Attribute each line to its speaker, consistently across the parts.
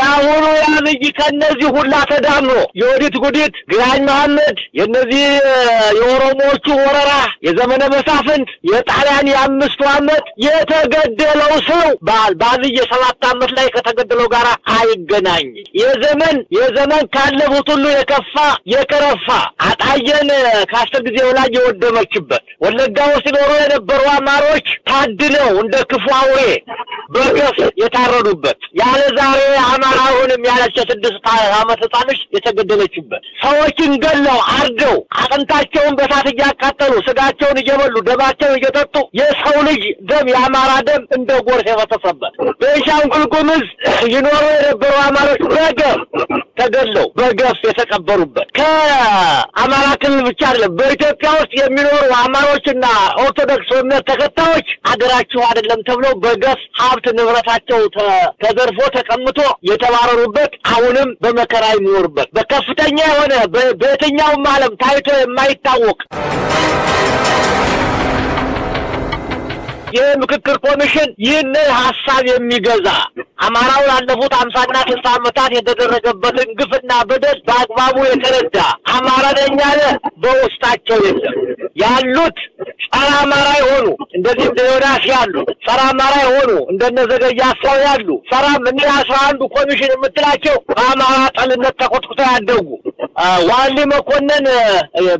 Speaker 1: ያሁኑ ያብይ ከነዚህ ሁላ ተዳምሮ የወዲት ጉዲት ግራኝ መሐመድ የነዚህ የኦሮሞቹ ወረራ የዘመነ መሳፍንት የጣሊያን የ5 ዓመት የተገደለው ሰው ባልባልየ 7 ዓመት ላይ ከተገደለው ጋር አይገናኝ የዘመን ካለፉት ሁሉ የከፋ የከረፋ አጣየን ካስተ ጊዜው ላይ የወደመችበት ወለጋው ሲኖሩ የነበሩ አማሮች ታድለው እንደ ክፉ አውሬ በገፍ የታረዱበት ያለ ዛሬ አማራውንም ያለች 6 ዓመት ህፃንሽ የተገደለችበት ሰዎችን ገለው አርደው አጥንታቸውን በሳት ያቃጠሉ ስጋቸውን እየበሉ ደማቸውን እየጠጡ የሰው ልጅ ደም የአማራ ደም እንደ ጎርፍ የፈሰሰበት በሻንጉል ጉሙዝ ይኖሩ የነበሩ አማሮች በገፍ ተገለው በገፍ የተቀበሩበት ከአማራ ክልል ብቻ አይደለም በኢትዮጵያ ውስጥ የሚኖሩ አማሮችና ኦርቶዶክስ እምነት ተከታዮች አገራቸው አይደለም ተብለው በገፍ ሀብት ንብረታቸው ተዘርፎ ተቀምጦ የተባረሩበት አሁንም በመከራ የሚኖርበት በከፍተኛ የሆነ በየትኛውም ዓለም ታይቶ የማይታወቅ የምክክር ኮሚሽን ይህን ሐሳብ የሚገዛ አማራው ያለፉት 50 እና 60 ዓመታት የተደረገበትን ግፍና በደል በአግባቡ የተረዳ አማራ ነኝ ያለ በውስጣቸው የለም ያሉት ጸረ አማራ የሆኑ እንደዚህ እንደዮዳስ ያሉ ጸረ አማራ የሆኑ እንደነዘገያሳው ያሉ ሰራም እንደ 11 ኮሚሽን የምትላቸው አማራ ጠልነት ተቆጥቁተው ያደጉ ዋሊ መኮንን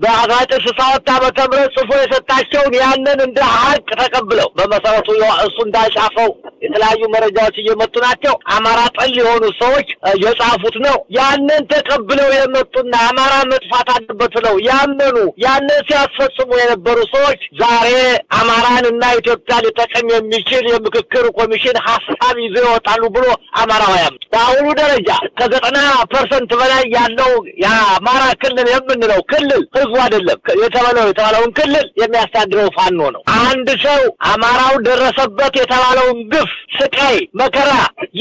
Speaker 1: በ1967 ዓመተ ምህረት ጽፎ የሰጣቸውን ያንን እንደ ሀቅ ተቀብለው በመሰረቱ እሱ እንዳሻፈው የተለያዩ መረጃዎች እየመጡ ናቸው አማራ ጠል የሆኑ ሰዎች የጻፉት ነው ያንን ተቀብለው የመጡና አማራ መጥፋት አለበት ነው ያመኑ ያንን ሲያስፈጽሙ የነበሩ ሰዎች ዛሬ አማራንና ኢትዮጵያን ሊጠቅም የሚችል የምክክር ኮሚሽን ሐሳብ ይዘው ይወጣሉ ብሎ አማራው ያምጥ በአሁኑ ደረጃ ከ90% በላይ ያለው የአማራ ክልል የምንለው ክልል ህዝቡ አይደለም የተባለውን ክልል የሚያስተዳድረው ፋኖ ነው አንድ ሰው አማራው ደረሰበት የተባለውን ግፍ ስቃይ መከራ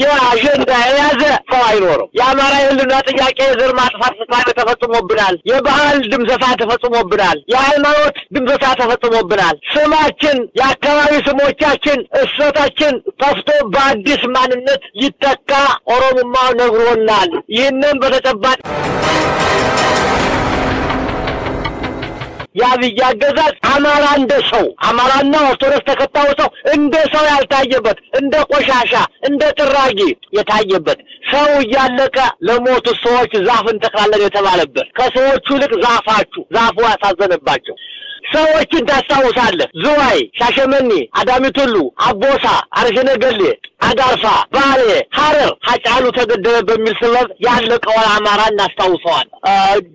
Speaker 1: የአጀንዳ የያዘ ሰው አይኖርም የአማራ ህልውና ጥያቄ የዘር ማጥፋት ተፈጽሞብናል የባህል ድምሰሳ ተፈጽሞብናል የሃይማኖት ድምሰሳ ተፈጽሞብናል ስማችን የአካባቢ ስሞቻችን እሰታችን ጠፍቶ በአዲስ ማንነት ይተካ ኦሮሞማው ነግሮናል ይህንን በተጨባጭ ያብይ አገዛዝ አማራ እንደ ሰው አማራና ኦርቶዶክስ ተከታዩ ሰው እንደ ሰው ያልታየበት እንደ ቆሻሻ እንደ ጥራጊ የታየበት ሰው ያለቀ ለሞቱ ሰዎች ዛፍን ተካለን የተባለበት ከሰዎቹ ልቅ ዛፉ ያሳዘነባቸው ሰዎችን ታስታውሳለህ ዝዋይ ሻሸመኔ አዳሚቱሉ አቦሳ አርሸነገሌ አዳርፋ ባሌ ሐረር ሐጫሉ ተገደለ በሚል ሰበብ ያለቀው አማራ እናስታውሰዋል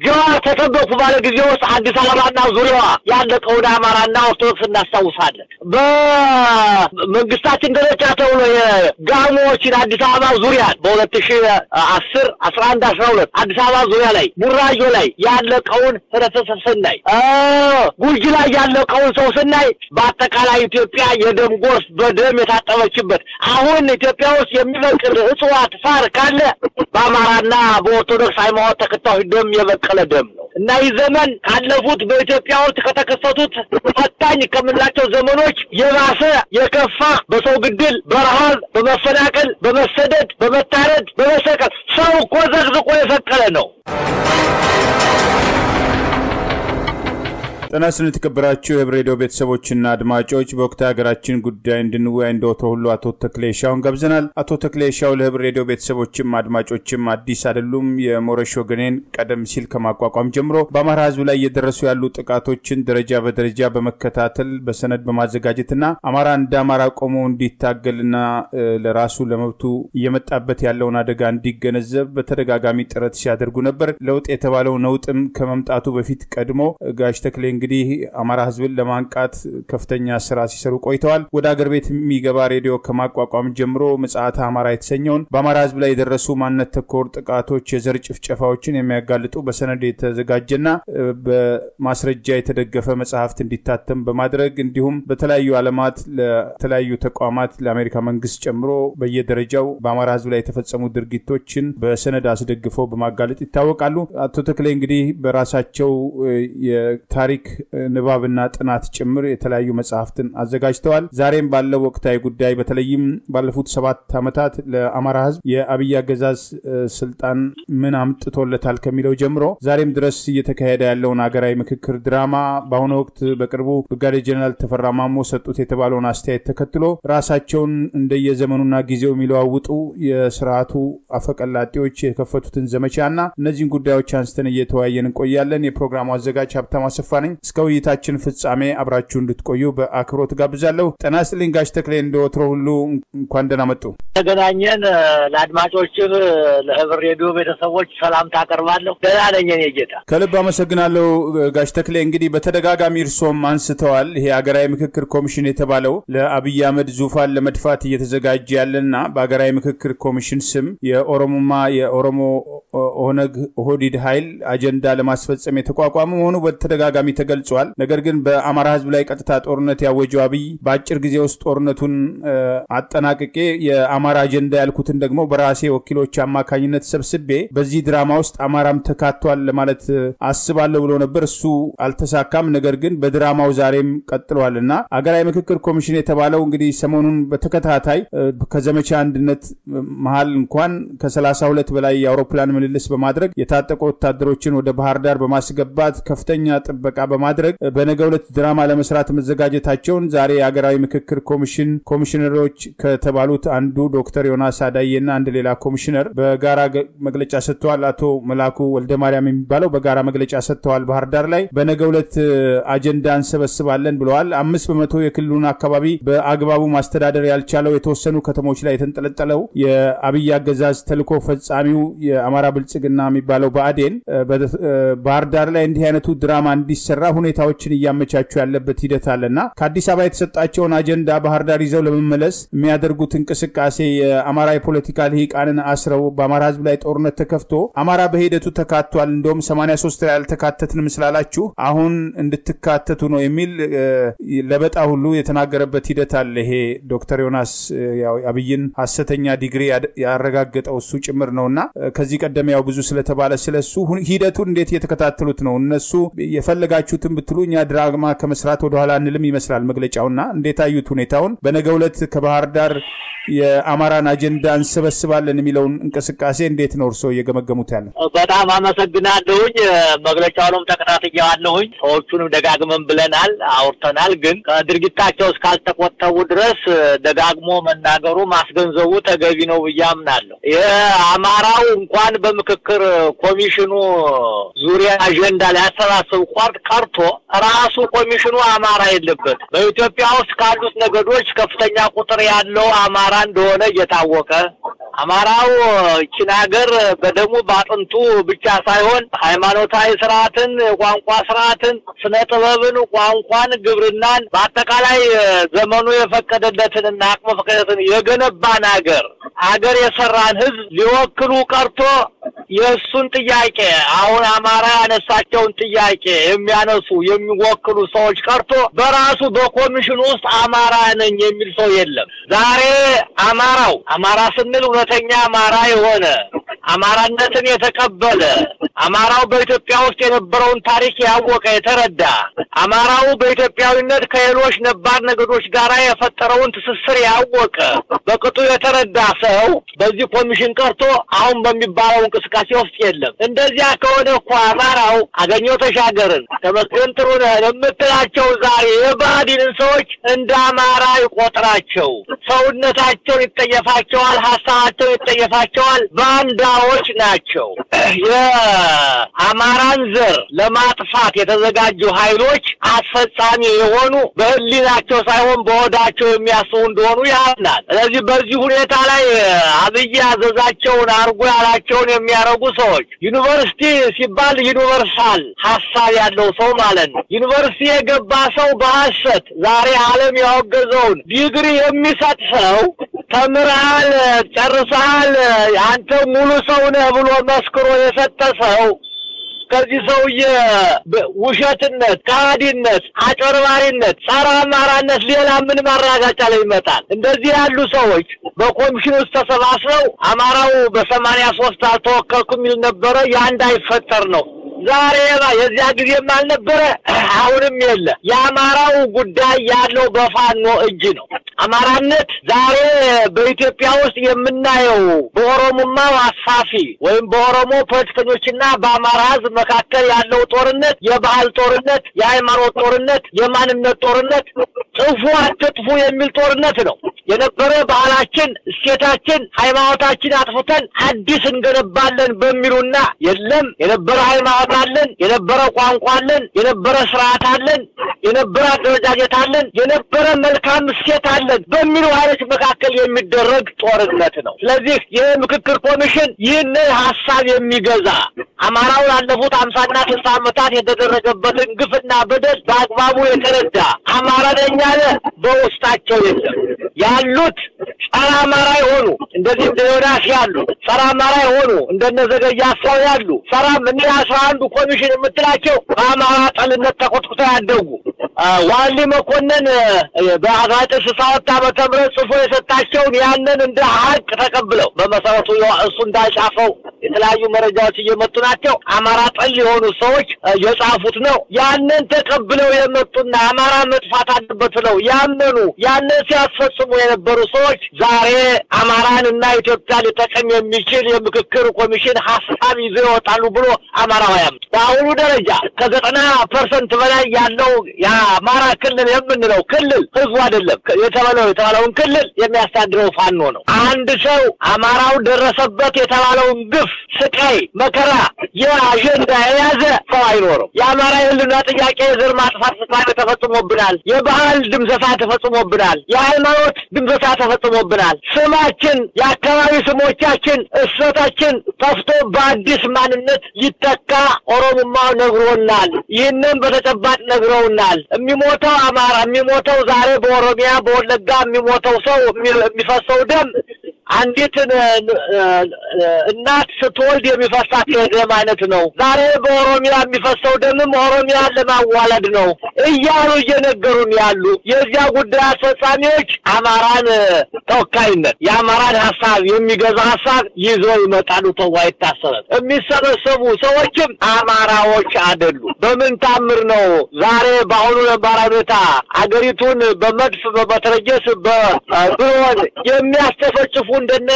Speaker 1: ጀዋር ተከበኩ ባለ ጊዜው አዲስ አበባና ዙሪያዋ ያለቀው አማራና ኦርቶዶክስ እናስታውሳለን በመንግስታችን ደረጃ ተብሎ የጋሞችን አዲስ አበባ ዙሪያ በ2010 11 12 አዲስ አበባ ዙሪያ ላይ ቡራዮ ላይ ያለቀውን ህብረተሰብ ስናይ ጉጂ ላይ ያለቀውን ሰው ስናይ በአጠቃላይ ኢትዮጵያ የደም ጎርፍ በደም የታጠበችበት አሁን ኢትዮጵያ ውስጥ የሚበቅል እጽዋት ሳር ካለ በአማራና በኦርቶዶክስ ሃይማኖት ተከታዮች ደም የበቀለ ደም ነው እና ይህ ዘመን ካለፉት በኢትዮጵያ ውስጥ ከተከሰቱት ፈታኝ ከምላቸው ዘመኖች የባሰ የከፋ በሰው ግድል በረሃብ በመፈናቀል በመሰደድ በመታረድ በመሰቀል ሰው እኮ ዘቅዝቆ የሰቀለ ነው
Speaker 2: ጤና ይስጥልኝ የተከበራችሁ የሬዲዮ ቤተሰቦችና አድማጮች በወቅታዊ ሀገራችን ጉዳይ እንድንወያይ እንደወትሮው ሁሉ አቶ ተክሌሻውን ጋብዘናል አቶ ተክሌሻው ለሬዲዮ ቤተሰቦችም አድማጮችም አዲስ አይደሉም የሞረሽ ወገኔን ቀደም ሲል ከማቋቋም ጀምሮ በአማራ ህዝብ ላይ እየደረሱ ያሉ ጥቃቶችን ደረጃ በደረጃ በመከታተል በሰነድ በማዘጋጀትና አማራ እንደ አማራ ቆሞ እንዲታገልና ለራሱ ለመብቱ እየመጣበት ያለውን አደጋ እንዲገነዘብ በተደጋጋሚ ጥረት ሲያደርጉ ነበር ለውጥ የተባለው ነውጥም ከመምጣቱ በፊት ቀድሞ ጋሽ ተክሌ እንግዲህ አማራ ህዝብን ለማንቃት ከፍተኛ ስራ ሲሰሩ ቆይተዋል ወደ ሀገር ቤት የሚገባ ሬዲዮ ከማቋቋም ጀምሮ ምጽአተ አማራ የተሰኘውን በአማራ ህዝብ ላይ የደረሱ ማንነት ተኮር ጥቃቶች የዘር ጭፍጨፋዎችን የሚያጋልጡ በሰነድ የተዘጋጀና በማስረጃ የተደገፈ መጽሐፍት እንዲታተም በማድረግ እንዲሁም በተለያዩ ዓለማት ለተለያዩ ተቋማት ለአሜሪካ መንግስት ጨምሮ በየደረጃው በአማራ ህዝብ ላይ የተፈጸሙ ድርጊቶችን በሰነድ አስደግፈው በማጋለጥ ይታወቃሉ አቶ ተክሌ እንግዲህ በራሳቸው የታሪክ ንባብና ጥናት ጭምር የተለያዩ መጽሐፍትን አዘጋጅተዋል። ዛሬም ባለው ወቅታዊ ጉዳይ በተለይም ባለፉት 7 ዓመታት ለአማራ ህዝብ የአብይ አገዛዝ ስልጣን ምን አምጥቶለታል ከሚለው ጀምሮ ዛሬም ድረስ እየተካሄደ ያለውን ሀገራዊ ምክክር ድራማ በአሁኑ ወቅት በቅርቡ ብርጋዴር ጀነራል ተፈራ ማሞ ሰጡት የተባለውን አስተያየት ተከትሎ ራሳቸውን እንደየዘመኑና ጊዜው የሚለዋውጡ የስርዓቱ አፈቀላጤዎች የከፈቱትን ዘመቻና እነዚህን ጉዳዮች አንስተን እየተወያየን እንቆያለን። የፕሮግራሙ አዘጋጅ ሀብታሙ አሰፋ ነኝ። እስከ ውይይታችን ፍጻሜ አብራችሁ እንድትቆዩ በአክብሮት ጋብዛለሁ። ጤና ይስጥልኝ ጋሽ ተክሌ፣ እንደወትሮ ሁሉ እንኳን ደህና መጡ።
Speaker 1: ተገናኘን። ለአድማጮች ለህብር ሬዲዮ ቤተሰቦች ሰላምታ አቀርባለሁ። ደህና ነኝ እኔ ጌታ።
Speaker 2: ከልብ አመሰግናለሁ ጋሽ ተክሌ። እንግዲህ በተደጋጋሚ እርሶም አንስተዋል ይሄ ሀገራዊ ምክክር ኮሚሽን የተባለው ለአብይ አህመድ ዙፋን ለመድፋት እየተዘጋጀ ያለና በሀገራዊ ምክክር ኮሚሽን ስም የኦሮሞ ኦነግ ኦህዴድ ኃይል አጀንዳ ለማስፈጸም የተቋቋመ መሆኑ በተደጋጋሚ ተገልጿል። ነገር ግን በአማራ ህዝብ ላይ ቀጥታ ጦርነት ያወጀው አብይ በአጭር ጊዜ ውስጥ ጦርነቱን አጠናቅቄ የአማራ አጀንዳ ያልኩትን ደግሞ በራሴ ወኪሎች አማካኝነት ሰብስቤ በዚህ ድራማ ውስጥ አማራም ተካቷል ለማለት አስባለሁ ብሎ ነበር። እሱ አልተሳካም። ነገር ግን በድራማው ዛሬም ቀጥሏልና ሀገራዊ ምክክር ኮሚሽን የተባለው እንግዲህ ሰሞኑን በተከታታይ ከዘመቻ አንድነት መሃል እንኳን ከ32 በላይ የአውሮፕላን ምልልስ በማድረግ የታጠቁ ወታደሮችን ወደ ባህር ዳር በማስገባት ከፍተኛ ጥበቃ በማድረግ በነገው ዕለት ድራማ ለመስራት መዘጋጀታቸውን ዛሬ የሀገራዊ ምክክር ኮሚሽን ኮሚሽነሮች ከተባሉት አንዱ ዶክተር ዮናስ አዳዬና አንድ ሌላ ኮሚሽነር በጋራ መግለጫ ሰጥተዋል። አቶ መላኩ ወልደማርያም የሚባለው በጋራ መግለጫ ሰጥተዋል። ባህር ዳር ላይ በነገው ዕለት አጀንዳ እንሰበስባለን ብለዋል። 5% የክልሉን አካባቢ በአግባቡ ማስተዳደር ያልቻለው የተወሰኑ ከተሞች ላይ የተንጠለጠለው የአብይ አገዛዝ ተልኮ ፈጻሚው የአማራ ብልጽግና የሚባለው ብአዴን ባህር ዳር ላይ እንዲህ አይነቱ ድራማ እንዲሰራ ሁኔታዎችን እያመቻቹ ያለበት ሂደት አለና ከአዲስ አበባ የተሰጣቸውን አጀንዳ ባህር ዳር ይዘው ለመመለስ የሚያደርጉት እንቅስቃሴ የአማራ የፖለቲካ ልሂቃንን አስረው በአማራ ህዝብ ላይ ጦርነት ተከፍቶ አማራ በሂደቱ ተካቷል፣ እንደውም 83 ላይ አልተካተትንም ስላላችሁ አሁን እንድትካተቱ ነው የሚል ለበጣ ሁሉ የተናገረበት ሂደት አለ። ይሄ ዶክተር ዮናስ ያው አብይን ሐሰተኛ ዲግሪ ያረጋገጠው እሱ ጭምር ነውና ከዚህ ቀደም ያው ብዙ ስለተባለ ስለሱ ሂደቱን እንዴት እየተከታተሉት ነው? እነሱ የፈለጋችሁትን ብትሉኛ ድራማ ከመስራት ወደ ኋላ እንልም ይመስላል መግለጫውና እንዴት አዩት ሁኔታውን? በነገው ዕለት ከባህር ዳር የአማራን አጀንዳ እንሰበስባለን የሚለውን እንቅስቃሴ እንዴት ነው እርሶ እየገመገሙት ያለው?
Speaker 1: በጣም አመሰግናለሁኝ። መግለጫውንም ተከታትያለሁኝ። ሰዎቹንም ደጋግመን ብለናል፣ አውርተናል። ግን ከድርጊታቸው እስካልተቆጠቡ ድረስ ደጋግሞ መናገሩ ማስገንዘቡ ተገቢ ነው ብዬ አምናለሁ። የአማራው እንኳን በምክክር ኮሚሽኑ ዙሪያ አጀንዳ ሊያሰባስብ ቀርቶ ራሱ ኮሚሽኑ አማራ የለበት። በኢትዮጵያ ውስጥ ካሉት ነገዶች ከፍተኛ ቁጥር ያለው አማራ እንደሆነ እየታወቀ አማራው ቺን ሀገር በደሙ ባጥንቱ ብቻ ሳይሆን ሃይማኖታዊ ስርዓትን፣ ቋንቋ ስርዓትን፣ ስነ ጥበብን፣ ቋንቋን፣ ግብርናን በአጠቃላይ ዘመኑ የፈቀደለትንና አቅሙ የፈቀደለትን የገነባን ሀገር የሰራን ህዝብ ሊወክሉ ቀርቶ የሱን ጥያቄ አሁን አማራ ያነሳቸውን ጥያቄ የሚያነሱ የሚወክሉ ሰዎች ቀርቶ በራሱ በኮሚሽኑ ውስጥ አማራ ነኝ የሚል ሰው የለም። ዛሬ አማራ ስንል እውነተኛ አማራ የሆነ አማራነትን የተቀበለ አማራው በኢትዮጵያ ውስጥ የነበረውን ታሪክ ያወቀ የተረዳ አማራው በኢትዮጵያዊነት ከሌሎች ነባር ነገዶች ጋር የፈጠረውን ትስስር ያወቀ በቅጡ የተረዳ ሰው በዚህ ኮሚሽን ቀርቶ አሁን በሚባለው እንቅስቃሴ ውስጥ የለም። እንደዚያ ከሆነ እኮ አማራው አገኘው ተሻገርን ተመስገን ጥሩነህ የምትላቸው ዛሬ የባዕድን ሰዎች እንደ አማራ ይቆጥራቸው፣ ሰውነታቸውን ይጠየፋቸዋል፣ ሀሳባቸውን ይጠየፋቸዋል፣ ባንዳዎች ናቸው። የአማራን ዘር ለማጥፋት የተዘጋጁ ኃይሎች አስፈጻሚ የሆኑ በህሊናቸው ሳይሆን በሆዳቸው የሚያስቡ እንደሆኑ ያምናል። ስለዚህ በዚህ ሁኔታ ላይ አብይ ያዘዛቸውን አርጎ ያላቸውን የሚያረጉ ሰዎች ዩኒቨርሲቲ ሲባል ዩኒቨርሳል ሐሳብ ያለው ሰው ማለት ነው። ዩኒቨርሲቲ የገባ ሰው በሐሰት ዛሬ ዓለም ያወገዘውን ዲግሪ የሚሰጥ ሰው ተምራል ጨርሳል አንተ ሙሉ ሰው ነህ ብሎ መስክሮ የሰጠ ሰው ከዚህ ሰውዬ ውሸትነት፣ ካዲነት፣ አጭበርባሪነት፣ ጸረ አማራነት ሌላ ምን ማረጋገጫ ላይ ይመጣል? እንደዚህ ያሉ ሰዎች በኮሚሽን ውስጥ ተሰባስበው አማራው በ83 አልተወከልኩም ይል ነበረ። ያ እንዳይፈጠር ነው ዛሬ የዚያ ጊዜም አልነበረ አሁንም የለ የአማራው ጉዳይ ያለው በፋኖ እጅ ነው አማራነት ዛሬ በኢትዮጵያ ውስጥ የምናየው በኦሮሞማው አሳፊ ወይም በኦሮሞ ፖለቲከኞችና በአማራ ሕዝብ መካከል ያለው ጦርነት የባህል ጦርነት የሃይማኖት ጦርነት የማንነት ጦርነት ጥፉ አትጥፉ የሚል ጦርነት ነው የነበረ ባህላችን እሴታችን ሃይማኖታችን አጥፍተን አዲስ እንገነባለን በሚሉና የለም የነበረ ሃይማኖት አለን የነበረ ቋንቋ አለን የነበረ ስርዓት አለን የነበረ አደረጃጀት አለን የነበረ መልካም እሴት አለን በሚሉ ኃይሎች መካከል የሚደረግ ጦርነት ነው ስለዚህ የምክክር ኮሚሽን ይህንን ሐሳብ የሚገዛ አማራው ላለፉት 50 እና 60 ዓመታት የተደረገበትን ግፍና በደል በአግባቡ የተረዳ አማራ ነኝ ያለ በውስጣቸው የለም ያሉት ጸረ አማራ የሆኑ እንደዚህ ዮናስ ያሉ ጸረ አማራ የሆኑ እንደነዘገያሳው ያሉ ሰራም እና 11 ኮሚሽን የምትላቸው አማራ ጠልነት ተቆጥቁተው ያደጉ ዋሊ መኮንን በ1967 ዓመተ ምህረት ጽፎ የሰጣቸውን ያንን እንደ ሀቅ ተቀብለው በመሰረቱ እሱ እንዳልጻፈው የተለያዩ መረጃዎች እየመጡ ናቸው አማራ ጠል የሆኑ ሰዎች የጻፉት ነው ያንን ተቀብለው የመጡና አማራ መጥፋት አለበት ነው ያመኑ ያንን ሲያስፈጽሙ የነበሩ ሰዎች ዛሬ አማራንና ኢትዮጵያ ሊጠቅም የሚችል የምክክር ኮሚሽን ሐሳብ ይዘው ይወጣሉ ብሎ አማራው ያምጥ በአሁኑ ደረጃ ከ90% በላይ ያለው የአማራ ክልል የምንለው ክልል ህዝቡ አይደለም የተባለውን ክልል የሚያስተዳድረው ፋኖ ነው አንድ ሰው አማራው ደረሰበት የተባለውን ግፍ ስቃይ መከራ የአጀንዳ የያዘ ሰው አይኖርም የአማራ የህልውና ጥያቄ የዘር ማጥፋት ተፈጽሞብናል የባህል ድምሰሳ ተፈጽሞብናል የሃይማኖት ድምሰሳ ተፈጽሞብናል ስማችን የአካባቢ ስሞቻችን እሰታችን ጠፍቶ በአዲስ ማንነት ይተካ ኦሮሞማው ነግሮናል ይህንን በተጨባጭ ነግረውናል የሚሞተው አማራ የሚሞተው ዛሬ በኦሮሚያ በወለጋ የሚሞተው ሰው የሚፈሰው ደም አንዲት እናት ስትወልድ የሚፈሳት የደም አይነት ነው ዛሬ በኦሮሚያ የሚፈሰው ደምም ኦሮሚያን ለማዋለድ ነው እያሉ እየነገሩን ያሉ የዚያ ጉዳይ አስፈጻሚዎች አማራን ተወካይነት የአማራን ሐሳብ የሚገዛ ሐሳብ ይዞ ይመጣሉ ተው አይታሰብም የሚሰበሰቡ ሰዎችም አማራዎች አይደሉ በምን ታምር ነው ዛሬ በአሁኑ ለባራዶታ አገሪቱን በመድፍ በመትረየስ በድሮን የሚያስተፈጭፉ እንደነ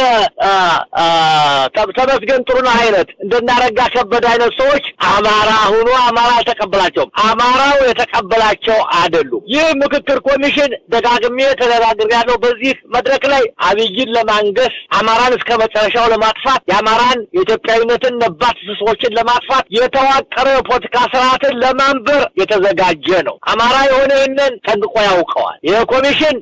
Speaker 1: ተመስገን ጥሩነህ አይነት እንደናረጋ ከበደ አይነት ሰዎች አማራ ሆኖ አማራ ተቀበላቸው አማራው የተቀበላቸው አይደሉም ይህ ምክክር ኮሚሽን ደጋግሜ ተደራድሬያለሁ በዚህ መድረክ ላይ አብይን ለማንገስ አማራን እስከ መጨረሻው ለማጥፋት የአማራን የኢትዮጵያዊነትን ነባር ትስስሮችን ለማጥፋት የተዋቀረ ፖለቲካ ስርዓትን ለማንበር የተዘጋጀ ነው አማራ የሆነንን ጠንቅቆ ያውቀዋል የኮሚሽን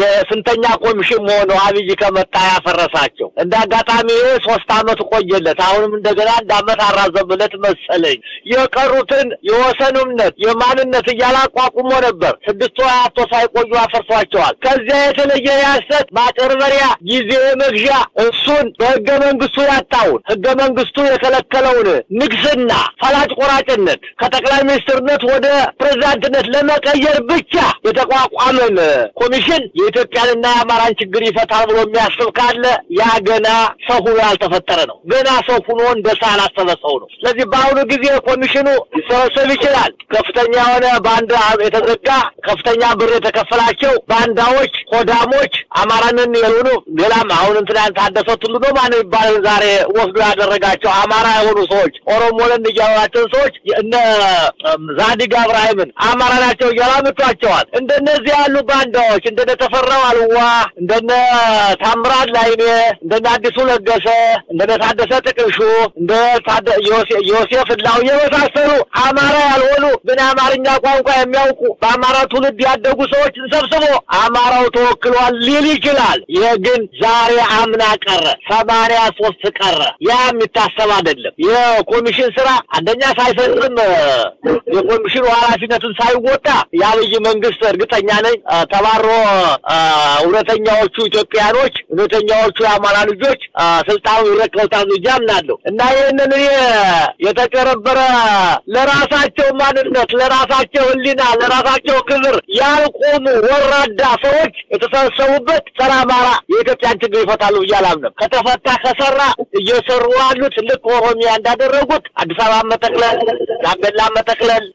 Speaker 1: የስንተኛ ኮሚሽን ሆኖ አብይ ከመጣ ያፈረሳቸው እንዳጋጣሚ 3 ዓመት ቆየለት አሁንም እንደገና እንዳመት አራዘምለት መሰለኝ የቀሩትን የወሰኑነት የማንነት ያላቋቁሞ ነበር 6 ወራት ሳይቆዩ አፈርሷቸዋል ከዚያ የተለየ ያሰት ማጨርበሪያ ጊዜ መግዣ እሱን በህገ መንግስቱ ያጣውን ህገ መንግስቱ የከለከለውን ንግስና ፈላጭ ቆራጭነት ከጠቅላይ ሚኒስትርነት ወደ ፕሬዝዳንትነት ለመቀየር ብቻ የተቋቋመን ኮሚሽን የኢትዮጵያንና የአማራን ችግር ይፈታል ብሎ የሚያስብ ካለ ያ ገና ሰው ሆኖ ያልተፈጠረ ነው ገና ሰው ሆኖ እንደሳል አስተበሰው ነው ስለዚህ በአሁኑ ጊዜ ኮሚሽኑ ሊሰበሰብ ይችላል ከፍተኛ የሆነ ባንዳ የተዘጋ ከፍተኛ ብር የተከፈላቸው ባንዳዎች ሆዳሞች አማራንን የሆኑ ሌላም አሁን እንትን ታደሰው ሁሉ ነው ማን ይባላል ዛሬ ወስዶ ያደረጋቸው አማራ የሆኑ ሰዎች ኦሮሞልን ያወራቸው ሰዎች እነ ዛዲግ አብራሂምን አማራ ናቸው ያላምጧቸዋል እንደነዚህ ያሉ ባንዳዎች እንደነ ተፈራው አልዋ እንደነ ታምራት ላይኔ እንደነ አዲሱ ለገሰ እንደነ ታደሰ ጥቅሹ እንደ ዮሴፍ ላው የመሳሰሉ አማራ ያልሆኑ ግን አማርኛ ቋንቋ የሚያውቁ በአማራ ትውልድ ያደጉ ሰዎች ሰብስቦ አማራው ተወክሏል ሊል ይችላል የግን ዛሬ አምና ቀረ 83 ቀረ ያ የሚታሰብ አይደለም የኮሚሽን ስራ አንደኛ ሳይፈጽም የኮሚሽኑ ኃላፊነቱን ሳይወጣ የአብይ መንግስት እርግጠኛ ነኝ ተባሮ እውነተኛዎቹ ኢትዮጵያኖች እውነተኛ አብዛኛዎቹ የአማራ ልጆች ስልጣኑ ይረከቡታል ብዬ አምናለሁ። እና ይህንን የተጨረበረ ለራሳቸው ማንነት፣ ለራሳቸው ህሊና፣ ለራሳቸው ክብር ያልቆሙ ወራዳ ሰዎች የተሰበሰቡበት ጸረ አማራ የኢትዮጵያን ችግር ይፈታሉ ብዬ አላምንም። ከተፈታ ከሰራ እየሰሩ ያሉት ልክ ኦሮሚያ እንዳደረጉት አዲስ አበባ መጠቅለል፣ ጋምቤላ መጠቅለል፣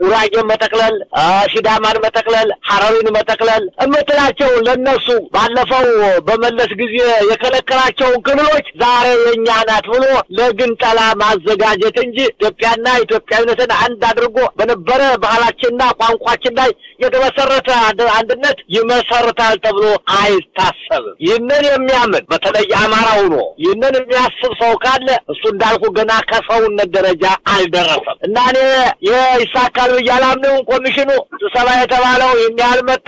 Speaker 1: ጉራጌ መጠቅለል፣ ሲዳማን መጠቅለል፣ ሐረሪን መጠቅለል እምትላቸው ለነሱ ባለፈው በመለስ ጊዜ የከለከላቸውን ክልሎች ዛሬ የኛ ናት ብሎ ለግንጠላ ማዘጋጀት እንጂ ኢትዮጵያና ኢትዮጵያዊነትን አንድ አድርጎ በነበረ ባህላችንና ቋንቋችን ላይ የተመሰረተ አንድነት ይመሰርታል ተብሎ አይታሰብም። ይህንን የሚያምን በተለይ አማራው ነው ይህንን የሚያስብ ሰው ካለ እሱ እንዳልኩ ገና ከሰውነት ደረጃ አልደረሰም። እና እኔ ይሳካል ብዬ አላምንም። ኮሚሽኑ ስብሰባ የተባለው የሚያህል መጣ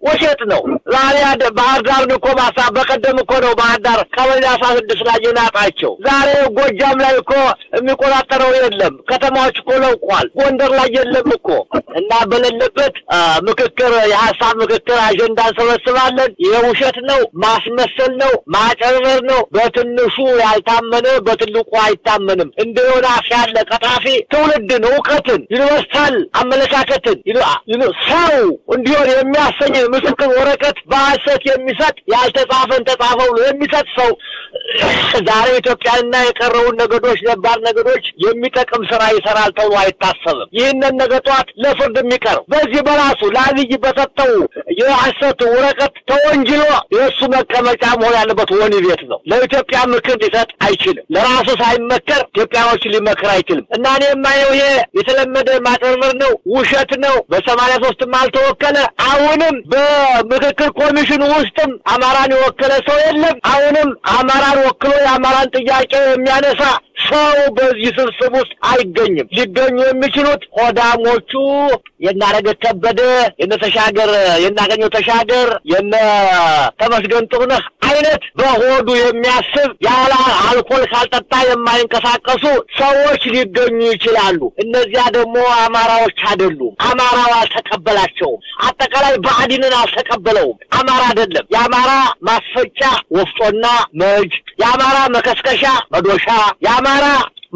Speaker 1: ውሸት ነው። ዛሬ ባህር ዳር እኮ በቀደም እኮ ነው ባህር ዳር ቀበሌ 16 ላይ የናጣቸው። ዛሬ ጎጃም ላይ እኮ የሚቆጣጠረው የለም። ከተማዎች እኮ ለቋል። ጎንደር ላይ የለም እኮ። እና በሌለበት ምክክር የሐሳብ ምክክር አጀንዳ ሰበስባለን። ይሄ ውሸት ነው፣ ማስመሰል ነው፣ ማጨረር ነው። በትንሹ ያልታመነ በትልቁ አይታመንም። እንደ ዮናስ ያለ ቀጣፊ ትውልድን፣ ዕውቀትን፣ ዩኒቨርሳል አመለካከትን ሰው እንዲሆን የሚያሰኝ ምስክር ወረቀት በሐሰት የሚሰጥ ያልተጻፈን ተጻፈው የሚሰጥ ሰው ዛሬ ኢትዮጵያና የቀረውን ነገዶች ነባር ነገዶች የሚጠቅም ስራ ይሰራል ተብሎ አይታሰብም። ይህንን ነገጧት ለፍርድ የሚቀርብ በዚህ በራሱ ለአብይ በሰጠው የሐሰት ወረቀት ተወንጅሎ የእሱ መቀመጫ መሆን ያለበት ወህኒ ቤት ነው። ለኢትዮጵያ ምክር ሊሰጥ አይችልም። ለራሱ ሳይመከር ኢትዮጵያኖች ሊመክር አይችልም። እና እኔ የማየው ይሄ የተለመደ ማጠርመር ነው፣ ውሸት ነው። በ83ም አልተወከለ። አሁንም በምክክር ኮሚሽኑ ውስጥም አማራን የወከለ ሰው የለም። አሁንም አማራን ወክሎ የአማራን ጥያቄ የሚያነሳ ሰው በዚህ ስብስብ ውስጥ አይገኝም። ሊገኙ የሚችሉት ሆዳሞቹ የናረገ ከበደ፣ የናገኘው ተሻገር፣ ተመስገን ጥሩነህ አይነት በሆዱ የሚያስብ ያለ አልኮል ካልጠጣ የማይንቀሳቀሱ ሰዎች ሊገኙ ይችላሉ። እነዚያ ደግሞ አማራዎች አይደሉም። አማራው አልተቀበላቸውም። አጠቃላይ ብአዴንን አልተቀበለውም። አማራ አይደለም። የአማራ ማስፈጫ ወፍጮና መጅ፣ የአማራ መከስከሻ መዶሻ፣ የአማራ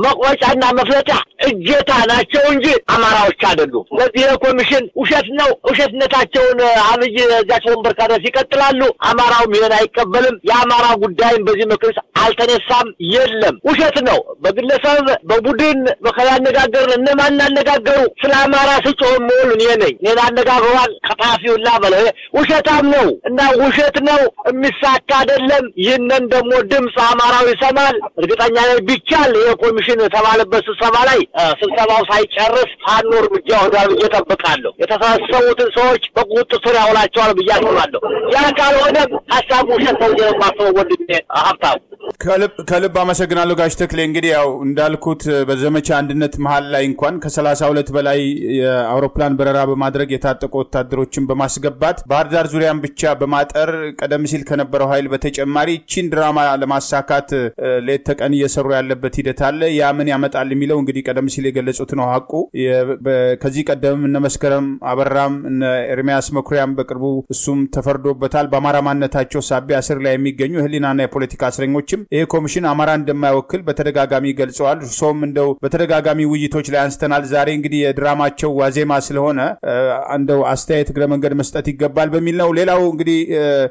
Speaker 1: መቆጫና መፍለጫ እጀታ ናቸው እንጂ አማራዎች አይደሉም። ስለዚህ የኮሚሽን ውሸት ነው። ውሸትነታቸውን አብይ እዛቸው ወንበር ካደረስ ይቀጥላሉ። አማራውም ይሄን አይቀበልም። የአማራ ጉዳይም በዚህ ምክር አልተነሳም። የለም ውሸት ነው። በግለሰብ በቡድን በከያነጋገርን እነማን አነጋገሩ ስለ አማራ ስጮህ ሙሉ እኔ አነጋግሯል ከታፊውላ በለው ውሸታም ነው እና ውሸት ነው። የሚሳካ አይደለም። ይህንን ደግሞ ድምጽ አማራው ይሰማል። እርግጠኛ ነኝ ቢቻል የኮሚሽን ተባለበት ስብሰባ ላይ ስብሰባው ሳይጨርስ ፋኖ እርምጃ ወዳሉ እየጠበቃለሁ። የተሰበሰቡትን ሰዎች በቁጥጥር ስር ያውላቸዋል ብዬ አስባለሁ። ያ ካልሆነ ሐሳቡ ውሸት ነው የማስበው። ወንድሜ ሀብታሙ
Speaker 2: ከልብ አመሰግናለሁ ጋሽ ተክሌ። እንግዲህ ያው እንዳልኩት በዘመቻ አንድነት መሃል ላይ እንኳን ከ32 በላይ የአውሮፕላን በረራ በማድረግ የታጠቁ ወታደሮችን በማስገባት ባህር ዳር ዙሪያን ብቻ በማጠር ቀደም ሲል ከነበረው ኃይል በተጨማሪ ቺን ድራማ ለማሳካት ሌት ተቀን እየሰሩ ያለበት ሂደት አለ። ያ ምን ያመጣል የሚለው እንግዲህ ቀደም ሲል የገለጹት ነው ሐቁ። ከዚህ ቀደም እነ መስከረም አበራም እነ ኤርሚያስ መኩሪያም በቅርቡ እሱም ተፈርዶበታል። በአማራ ማንነታቸው ሳቢያ እስር ላይ የሚገኙ ህሊናና የፖለቲካ እስረኞችም ይሄ ኮሚሽን አማራ እንደማይወክል በተደጋጋሚ ገልጸዋል። ሶም እንደው በተደጋጋሚ ውይይቶች ላይ አንስተናል። ዛሬ እንግዲህ የድራማቸው ዋዜማ ስለሆነ እንደው አስተያየት እግረ መንገድ መስጠት ይገባል በሚል ነው። ሌላው እንግዲህ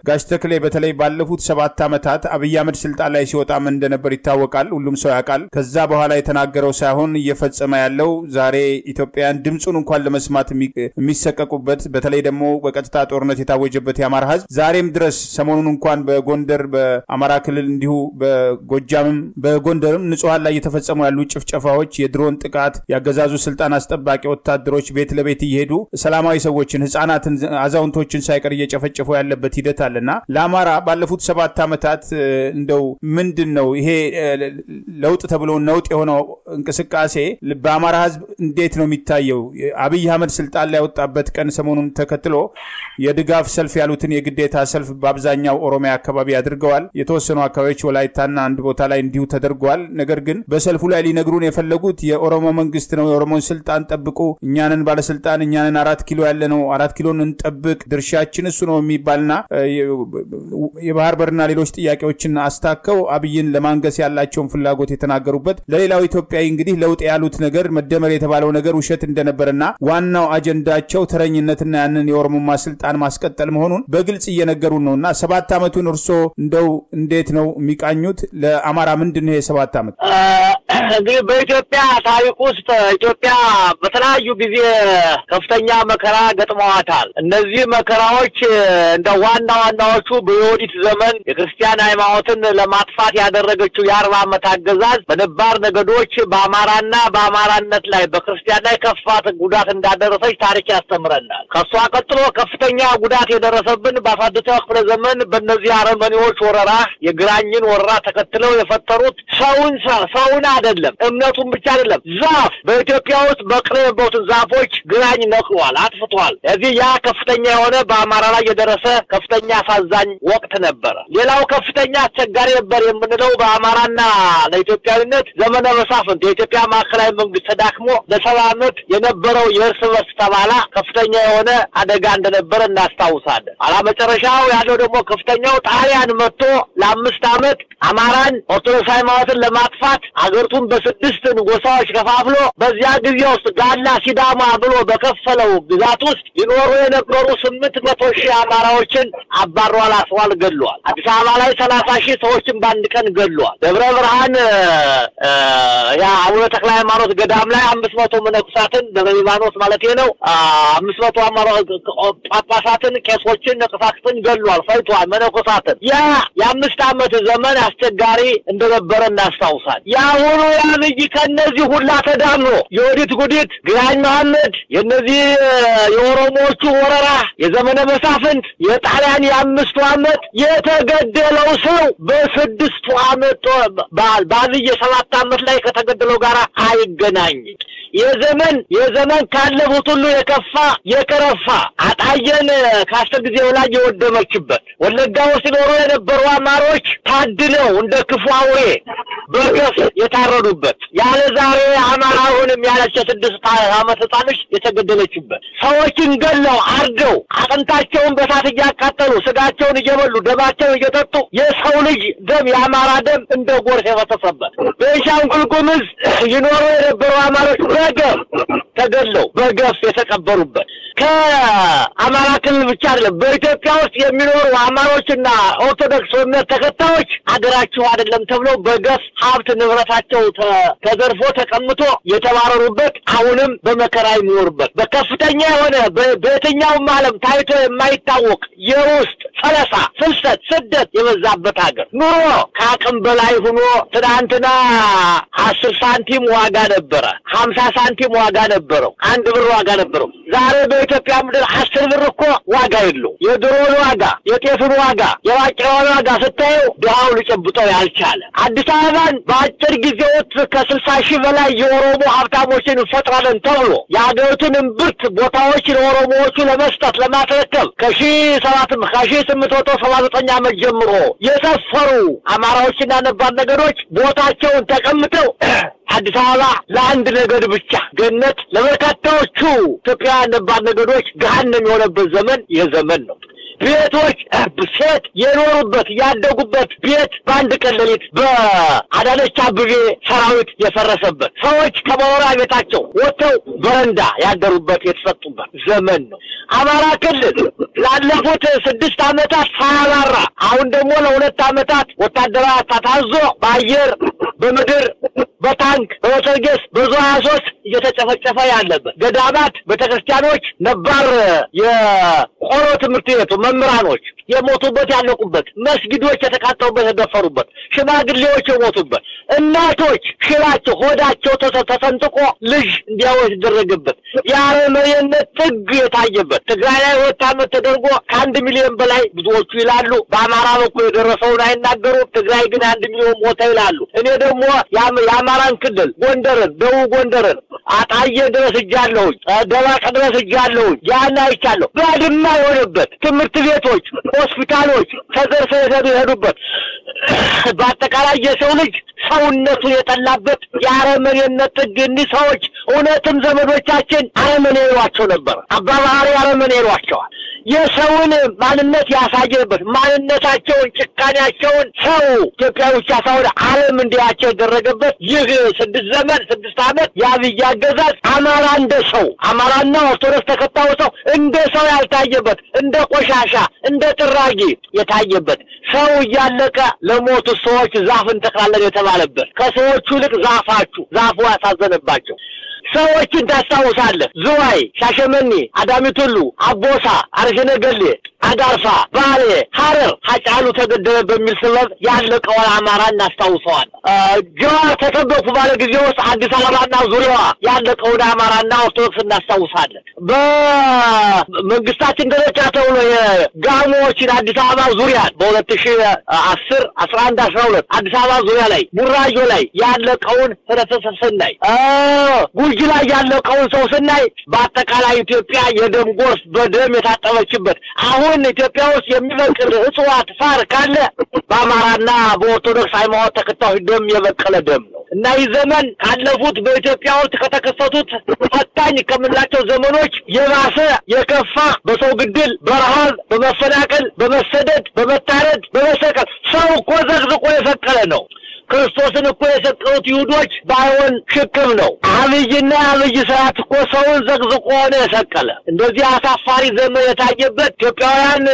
Speaker 2: ጋሽ ተክሌ በተለይ ባለፉት 7 ዓመታት አብይ አህመድ ስልጣን ላይ ሲወጣ ምን እንደነበር ይታወቃል። ሁሉም ሰው ያውቃል። ከዛ በኋላ የተናገረው ሳይሆን እየፈጸመ ያለው ዛሬ ኢትዮጵያን ድምጹን እንኳን ለመስማት የሚሰቀቁበት በተለይ ደግሞ በቀጥታ ጦርነት የታወጀበት የአማራ ህዝብ ዛሬም ድረስ ሰሞኑን እንኳን በጎንደር በአማራ ክልል እንዲሁ በጎጃምም በጎንደርም ንጹሃን ላይ የተፈጸሙ ያሉ ጭፍጨፋዎች፣ የድሮን ጥቃት፣ ያገዛዙ ስልጣን አስጠባቂ ወታደሮች ቤት ለቤት እየሄዱ ሰላማዊ ሰዎችን፣ ህፃናትን፣ አዛውንቶችን ሳይቀር እየጨፈጨፉ ያለበት ሂደት አለና ለአማራ ባለፉት 7 ዓመታት እንደው ምንድነው ይሄ ለውጥ ተብሎ ነውጥ የሆነው እንቅስቃሴ በአማራ ህዝብ እንዴት ነው የሚታየው? አብይ አህመድ ስልጣን ላይ ወጣበት ቀን ሰሞኑን ተከትሎ የድጋፍ ሰልፍ ያሉትን የግዴታ ሰልፍ በአብዛኛው ኦሮሚያ አካባቢ አድርገዋል። የተወሰኑ አካባቢዎች ወላይታ በወላይታና አንድ ቦታ ላይ እንዲሁ ተደርጓል። ነገር ግን በሰልፉ ላይ ሊነግሩን የፈለጉት የኦሮሞ መንግስት ነው የኦሮሞን ስልጣን ጠብቁ፣ እኛንን ባለስልጣን እኛንን 4 ኪሎ ያለ ነው 4 ኪሎን እንጠብቅ ድርሻችን እሱ ነው የሚባልና የባህር በርና ሌሎች ጥያቄዎችን አስታከው አብይን ለማንገስ ያላቸውን ፍላጎት የተናገሩበት ለሌላው ኢትዮጵያዊ እንግዲህ ለውጥ ያሉት ነገር መደመር የተባለው ነገር ውሸት እንደነበርና ዋናው አጀንዳቸው ተረኝነትና ያንን የኦሮሞማ ስልጣን ማስቀጠል መሆኑን በግልጽ እየነገሩን ነውና 7 አመቱን እርሶ እንደው እንዴት ነው የሚቃኙት? ለአማራ ምንድነው የ7 አመት?
Speaker 1: እንግዲህ በኢትዮጵያ ታሪክ ውስጥ ኢትዮጵያ በተለያዩ ጊዜ ከፍተኛ መከራ ገጥመዋታል። እነዚህ መከራዎች እንደ ዋናዎቹ በዮዲት ዘመን የክርስቲያን ሃይማኖትን ለማጥፋት ያደረገችው የ40 አመት አገዛዝ በነባር ነገዶች በአማራና በአማራነት ላይ በክርስቲያን ላይ ከፋት ጉዳት እንዳደረሰች ታሪክ ያስተምረናል። ከሷ ቀጥሎ ከፍተኛ ጉዳት የደረሰብን በ19ኛው ክፍለ ዘመን በእነዚህ አረመኔዎች ወረራ የግራኝን ወረራ ተከትለው የፈጠሩት ሰውን አይደለም እምነቱን ብቻ አይደለም ዛፍ በኢትዮጵያ ውስጥ በቅረበውትን ዛፎች ግራኝ ነቅሏል፣ አጥፍቷል። እዚህ ያ ከፍተኛ የሆነ በአማራ ላይ የደረሰ ከፍተኛ አሳዛኝ ወቅት ነበር። ሌላው ከፍተኛ አስቸጋሪ ነበር የምንለው በአማራና ለኢትዮጵያዊነት ዘመነ መሳፍንት የኢትዮጵያ ማዕከላዊ መንግስት ተዳክሞ ለ70 አመት የነበረው የእርስ በርስ ተባላ ከፍተኛ የሆነ አደጋ እንደነበረ እናስታውሳለን። አላመጨረሻው ያለው ደግሞ ከፍተኛው ጣሊያን መጥቶ ለ5 አመት አማራን ኦርቶዶክስ ሃይማኖትን ለማጥፋት አገርቱን በ6 ጎሳዎች ከፋፍሎ በዚያ ጊዜ ውስጥ ጋላ ሲዳማ ብሎ በከፈለው ግዛት ውስጥ ይኖሩ የነበሩ 800,000 አማራዎችን አባሯል፣ አስሯል፣ ገሏል። አዲስ አበባ ላይ 30,000 ሰዎችን በአንድ ቀን ገሏል። ደብረ ብርሃን ያ አቡነ ተክለ ሃይማኖት ገዳም ላይ 500 መነኩሳትን ደብረ ሊባኖስ ማለት ነው 500 አማራ ጳጳሳትን ቄሶችን ነቅሳትን ገሏል፣ ፈይቷል መነኩሳትን። ያ የ5 አመት ዘመን አስቸጋሪ እንደነበረ እናስታውሳለን። ያሁኑ ያብይ ከነዚህ ሁላ ተዳምሮ የወዲት ጉዲት ግራኝ መሐመድ የነዚህ የኦሮሞዎቹ ወረራ የዘመነ መሳፍንት የጣሊያን የ5 አመት የተገደለው ሰው በ6 አመት ባልየ 7 አመት ላይ ከተገደለው ጋር አይገናኝም። የዘመን ካለፉት ሁሉ የከፋ የከረፋ አጣየን ከ10 ጊዜ በላይ የወደመችበት ወለጋ ውስጥ ኖሮ የነበሩ አማሮች ታድለው እንደ ክፉ አውሬ በገፍ የታረዱበት ያለ ዛሬ አማራውንም ያለች 6 አመት ጣልሽ የተገደለችበት ሰዎችን ገለው አርደው አጥንታቸውን በሳት እያቃጠሉ ስጋቸውን እየበሉ ደማቸውን እየጠጡ የሰው ልጅ ደም የአማራ ደም እንደ ጎርፍ የፈሰሰበት በቤንሻንጉል ጉሙዝ ይኖሩ የነበሩ አማሮች በገፍ ተገለው በገፍ የተቀበሩበት ከአማራ ክልል ብቻ አይደለም በኢትዮጵያ ውስጥ የሚኖሩ አማሮችና ኦርቶዶክስ እምነት ተከታዮች አገራቸው አይደለም ተብለው በገፍ ሀብት ንብረታቸው ተዘርፎ ተቀምጦ የተባረሩበት አሁንም በመከራ የሚኖርበት በከፍተኛ የሆነ በየትኛውም ዓለም ታይቶ የማይታወቅ የውስጥ ፈለሳ ፍልሰት ስደት የበዛበት ሀገር ኑሮ ከአቅም በላይ ሆኖ ትናንትና 10 ሳንቲም ዋጋ ነበረ 50 ሳንቲም ዋጋ ነበረው 1 ብር ዋጋ ነበረው ዛሬ በኢትዮጵያ ምድር 10 ብር እኮ ዋጋ የለው የዶሮን ዋጋ የጤፍን ዋጋ የባቄላውን ዋጋ ስታየው ድሃው ሊጨብጠው ያልቻለ አዲስ አበባን በአጭር ጊዜ ውስጥ ከ60,000 በላይ የኦሮሞ ሀብታሞችን ፈጥራለን ተብሎ የሀገሪቱን እምብርት ቦታዎች ለኦሮሞዎቹ ለመስጠት ለማስረከብ ከ1879 ዓመት ጀምሮ የሰፈሩ አማራዎችና ነባር ነገዶች ቦታቸውን ተቀምጠው አዲስ አበባ ለአንድ ነገድ ብቻ ገነት ለበርካታዎቹ ኢትዮጵያውያን ነባር ነገዶች ገሃነም የሆነበት ዘመን የዘመን ነው። ቤቶች ሴት የኖሩበት ያደጉበት ቤት በአንድ ቀን ሌሊት በአዳነች አበቤ ሰራዊት የፈረሰበት ሰዎች ከመኖሪያ ቤታቸው ወጥተው በረንዳ ያደሩበት የተሰጡበት ዘመን ነው። አማራ ክልል ላለፉት 6 አመታት ሳያባራ አሁን ደግሞ ለ2 አመታት ወታደራዊ ታታዞ በአየር በምድር በታንክ በወተርጌስ በዙ 23 እየተጨፈጨፈ ያለበት ገዳማት ቤተክርስቲያኖች ነባር የቆሮ ትምህርት ቤቱ መምህራኖች የሞቱበት ያለቁበት መስጊዶች የተቃጠሉበት የተደፈሩበት ሽማግሌዎች የሞቱበት እናቶች ሽላቸው ሆዳቸው ተሰንጥቆ ልጅ እንዲያወስ ይደረግበት የአረመኔነት ጥግ የታየበት ትግራይ ላይ 2 አመት ተደርጎ ከ1 ሚሊዮን በላይ ብዙዎቹ ይላሉ። በአማራ በኩል የደረሰውን አይናገሩም። ትግራይ ግን 1 ሚሊዮን ሞተ ይላሉ። እኔ ደግሞ የአማራን ክልል ጎንደርን፣ ደቡብ ጎንደርን አጣዬ ድረስ እጃለሁ፣ ደባቅ ድረስ እጃለሁ፣ ያን አይቻለሁ። ባድማ የሆነበት ትምህርት ቤቶች፣ ሆስፒታሎች ተዘርፈው የሄዱበት በአጠቃላይ የሰው ልጅ ሰውነቱን የጠላበት የአረመኔነት ጥግ እኒህ ሰዎች እውነትም ዘመዶቻችን አረመኔ ይሏቸው ነበር። አባባሪ አረመኔ ይሏቸዋል። የሰውን ማንነት ያሳየበት ማንነታቸውን ጭካኔያቸውን ሰው ኢትዮጵያ ብቻ ሳይሆን ዓለም እንዲያቸው ያደረገበት ይህ 6 ዓመት የአብይ አገዛዝ አማራ እንደ ሰው አማራና ኦርቶዶክስ ተከታዩ ሰው እንደ ሰው ያልታየበት እንደ ቆሻሻ እንደ ጥራጊ የታየበት ሰው እያለቀ ለሞቱ ሰዎች ዛፍ እንተክላለን የተባለበት ከሰዎቹ ልቅ ዛፉ ያሳዘነባቸው ሰዎችን ታስታውሳለህ። ዝዋይ፣ ሻሸመኔ፣ አዳሚቱሉ፣ አቦሳ፣ አርሸነገሌ፣ አዳርፋ፣ ባሌ፣ ሐረር ሀጫሉ ተገደለ በሚል ሰበብ ያለቀው አማራ እናስታውሰዋል። ጀዋር ተከበኩ ባለ ጊዜ ውስጥ አዲስ አበባና ዙሪያዋ ያለቀው አማራና ኦርቶዶክስ እናስታውሳለን። በመንግስታችን ደረጃ ተብሎ የጋሞችን አዲስ አበባ ዙሪያ በ2010 11 12 አዲስ አበባ ዙሪያ ላይ ቡራዮ ላይ ያለቀውን ህብረተሰብ ስናይ ጉጂ ላይ ያለቀውን ሰው ስናይ በአጠቃላይ ኢትዮጵያ የደም ጎርፍ በደም የታጠበችበት አሁን ኢትዮጵያ ውስጥ የሚበቅል እጽዋት ሳር ካለ በአማራና በኦርቶዶክስ ሃይማኖት ተከታዮች ደም የበቀለ ደም ነው እና ይህ ዘመን ካለፉት በኢትዮጵያ ውስጥ ከተከሰቱት ፈታኝ ከምንላቸው ዘመኖች የባሰ የከፋ በሰው ግድል፣ በረሃብ፣ በመፈናቀል፣ በመሰደድ፣ በመታረድ፣ በመሰቀል ሰው እኮ ዘቅዝቆ የሰቀለ ነው። ክርስቶስን እኮ የሰቀሉት ይሁዶች ባይሆን ሽክም ነው። አብይና አብይ ሰዓት እኮ ሰውን ዘቅዝቆ ነው የሰቀለ። እንደዚህ አሳፋሪ ዘመን የታየበት ኢትዮጵያውያን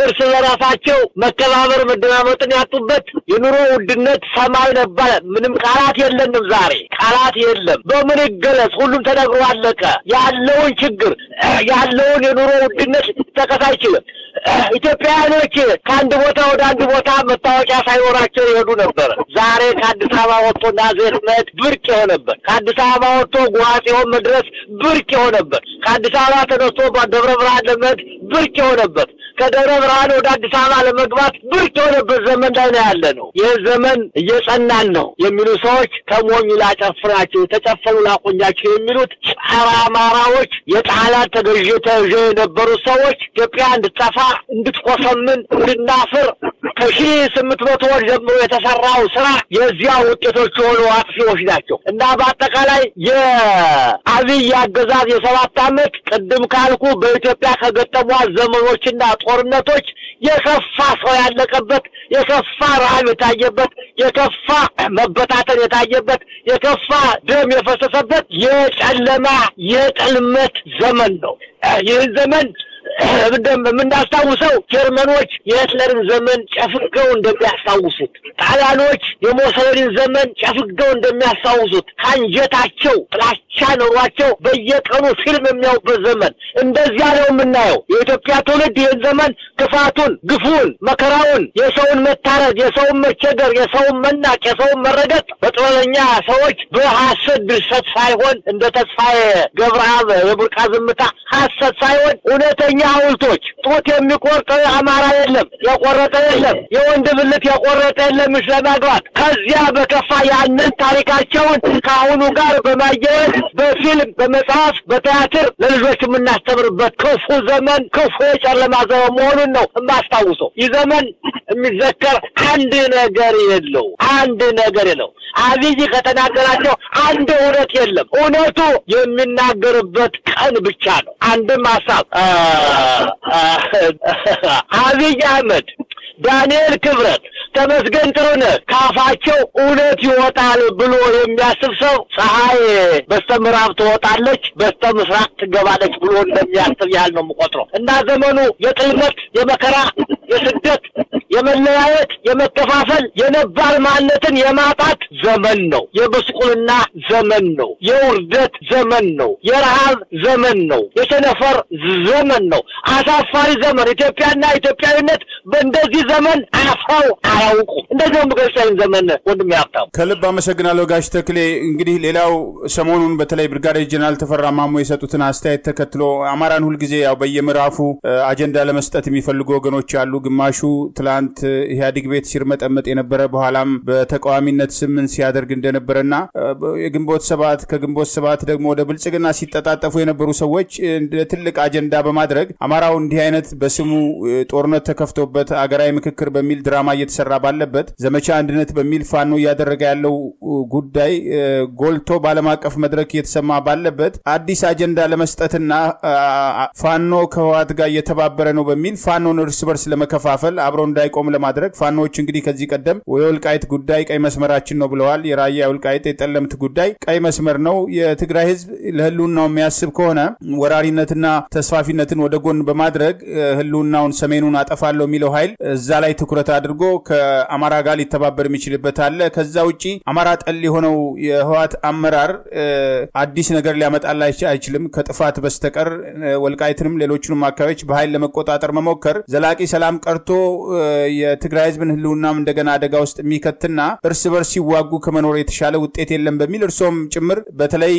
Speaker 1: እርስ በራሳቸው መከባበር መደማመጥን ያጡበት የኑሮ ውድነት ሰማይ ነበር። ምንም ቃላት የለንም። ዛሬ ቃላት የለም። በምን ይገለጽ? ሁሉም ተነግሮ አለቀ። ያለውን ችግር ያለውን የኑሮ ውድነት ተከታይ አይችልም። ኢትዮጵያውያኖች ከአንድ ቦታ ወደ አንድ ቦታ መታወቂያ ሳይኖራቸው ይሄዱ ነበር። ዛሬ ከአዲስ አበባ ወጥቶ ናዝሬት መሄድ ብርቅ የሆነበት፣ ከአዲስ አበባ ወጥቶ ጉዋጽዮን መድረስ ብርቅ የሆነበት፣ ከአዲስ አበባ ተነስቶ ደብረ ብርሃን ለመሄድ ብርቅ የሆነበት፣ ከደብረ ብርሃን ወደ አዲስ አበባ ለመግባት ብርቅ የሆነበት ዘመን ላይ ነው ያለ ነው። ይህ ዘመን እየጸናን ነው የሚሉ ሰዎች ከሞኝ ላጨፍራቸው ተጨፈኑ ላቆኛቸው የሚሉት ጸረ አማራዎች የጣላት ተገዥ የነበሩ ሰዎች ኢትዮጵያ እንድትጠፋ እንድትቆሰምን እንድናፍር ከ1800 ወር ጀምሮ የተሰራው ስራ የዚያ ውጤቶች ሆኖ አጥፊዎች ናቸው እና በአጠቃላይ የአብይ አገዛዝ የ7 ዓመት ቅድም ካልኩ በኢትዮጵያ ከገጠሟት ዘመኖችና ጦርነቶች የከፋ ሰው ያለቀበት፣ የከፋ ረሃብ የታየበት፣ የከፋ መበታተን የታየበት፣ የከፋ ደም የፈሰሰበት የጨለማ የጥልመት ዘመን ነው። ይህ ዘመን የምናስታውሰው ጀርመኖች የሂትለርን ዘመን ጨፍገው እንደሚያስታውሱት፣ ጣሊያኖች የሞሶሊኒን ዘመን ጨፍገው እንደሚያስታውሱት ካንጀታቸው ጥላቻ ኖሯቸው በየቀኑ ፊልም የሚያዩበት ዘመን እንደዚያ ነው የምናየው። የኢትዮጵያ ትውልድ ይህን ዘመን ክፋቱን፣ ግፉን፣ መከራውን፣ የሰውን መታረድ፣ የሰውን መቸገር፣ የሰውን መናቅ፣ የሰውን መረገጥ በጥበበኛ ሰዎች በሐሰት ድርሰት ሳይሆን እንደ ተስፋዬ ገብረአብ የቡርቃ ዝምታ ሐሰት ሳይሆን እውነተኛ ሐውልቶች ጡት የሚቆርጥ አማራ የለም፣ የቆረጠ የለም፣ የወንድ ብልት የቆረጠ የለም ስለማግባት ከዚያ በከፋ ያንን ታሪካቸውን ከአሁኑ ጋር በማያያዝ በፊልም፣ በመጽሐፍ፣ በቲያትር ለልጆች የምናስተምርበት ክፉ ዘመን ክፉ የጨለማ ዘመን መሆኑን ነው የማስታውሰው። ይህ ዘመን የሚዘከር አንድ ነገር የለው። አብይ ከተናገራቸው አንድ እውነት የለም። እውነቱ የሚናገርበት ቀን ብቻ ነው። አንድም ሐሳብ አብይ አህመድ፣ ዳንኤል ክብረት፣ ተመስገን ጥሩነህ ካፋቸው እውነት ይወጣል ብሎ የሚያስብ ሰው ፀሐይ በስተምዕራብ ትወጣለች በስተምስራቅ ትገባለች ብሎ እንደሚያስብ ያህል ነው የምቆጥረው እና ዘመኑ የጥልመት፣ የመከራ፣ የስደት፣ የመለያየት የመከፋፈል የነባር ማንነትን የማጣት ዘመን ነው። የብስቁልና ዘመን ነው። የውርደት ዘመን ነው። የረሃብ ዘመን ነው። የቸነፈር ዘመን ነው። አሳፋሪ ዘመን። ኢትዮጵያና ኢትዮጵያዊነት በእንደዚህ ዘመን አፍረው አያውቁም። እንደዚህ ምገሰኝ ዘመን ወንድም ያፍታው
Speaker 2: ከልብ አመሰግናለሁ ጋሽ ተክሌ። እንግዲህ ሌላው ሰሞኑን በተለይ ብርጋዴር ጀነራል ተፈራ ማሞ የሰጡትን አስተያየት ተከትሎ አማራን ሁሉ ጊዜ ያው በየምዕራፉ አጀንዳ ለመስጠት የሚፈልጉ ወገኖች አሉ። ግማሹ ትላንት ኢህአዴግ ቤት ሲርመጠመጥ የነበረ በኋላም በተቃዋሚነት ስምን ሲያደርግ እንደነበረና የግንቦት ሰባት ከግንቦት ሰባት ደግሞ ወደ ብልጽግና ሲተጣጣፉ የነበሩ ሰዎች ትልቅ አጀንዳ በማድረግ አማራው እንዲህ አይነት በስሙ ጦርነት ተከፍቶበት አገራዊ ምክክር በሚል ድራማ እየተሰራ ባለበት ዘመቻ አንድነት በሚል ፋኖ ያደረገ ያለው ጉዳይ ጎልቶ ባለም አቀፍ መድረክ እየተሰማ ባለበት አዲስ አጀንዳ ለመስጠትና ፋኖ ከህወሓት ጋር እየተባበረ ነው በሚል ፋኖን እርስ በርስ ለመከፋፈል አብሮ እንዳይቆም ለማድረግ ፋኖዎች እንግዲህ ከዚህ ቀደም የወልቃይት ጉዳይ ቀይ መስመራችን ነው ብለዋል። የራያ የወልቃይት የጠለምት ጉዳይ ቀይ መስመር ነው። የትግራይ ህዝብ ለህልውናው የሚያስብ ከሆነ ወራሪነትና ተስፋፊነትን ወደ ጎን በማድረግ ህልውናውን ሰሜኑን አጠፋለሁ የሚለው ኃይል እዛ ላይ ትኩረት አድርጎ ከአማራ ጋር ሊተባበር የሚችልበት አለ። ከዛ ውጪ አማራ ጠል የሆነው የህወሓት አመራር አዲስ ነገር ሊያመጣላቸው አይችልም ከጥፋት በስተቀር ወልቃይትንም ሌሎችንም አካባቢዎች በኃይል ለመቆጣጠር መሞከር ዘላቂ ሰላም ቀርቶ የትግራይ ህዝብን ህልውናም እንደገና አደጋ ውስጥ የሚከትና እርስ በርስ ሲዋጉ ከመኖር የተሻለ ውጤት የለም በሚል እርሶም ጭምር በተለይ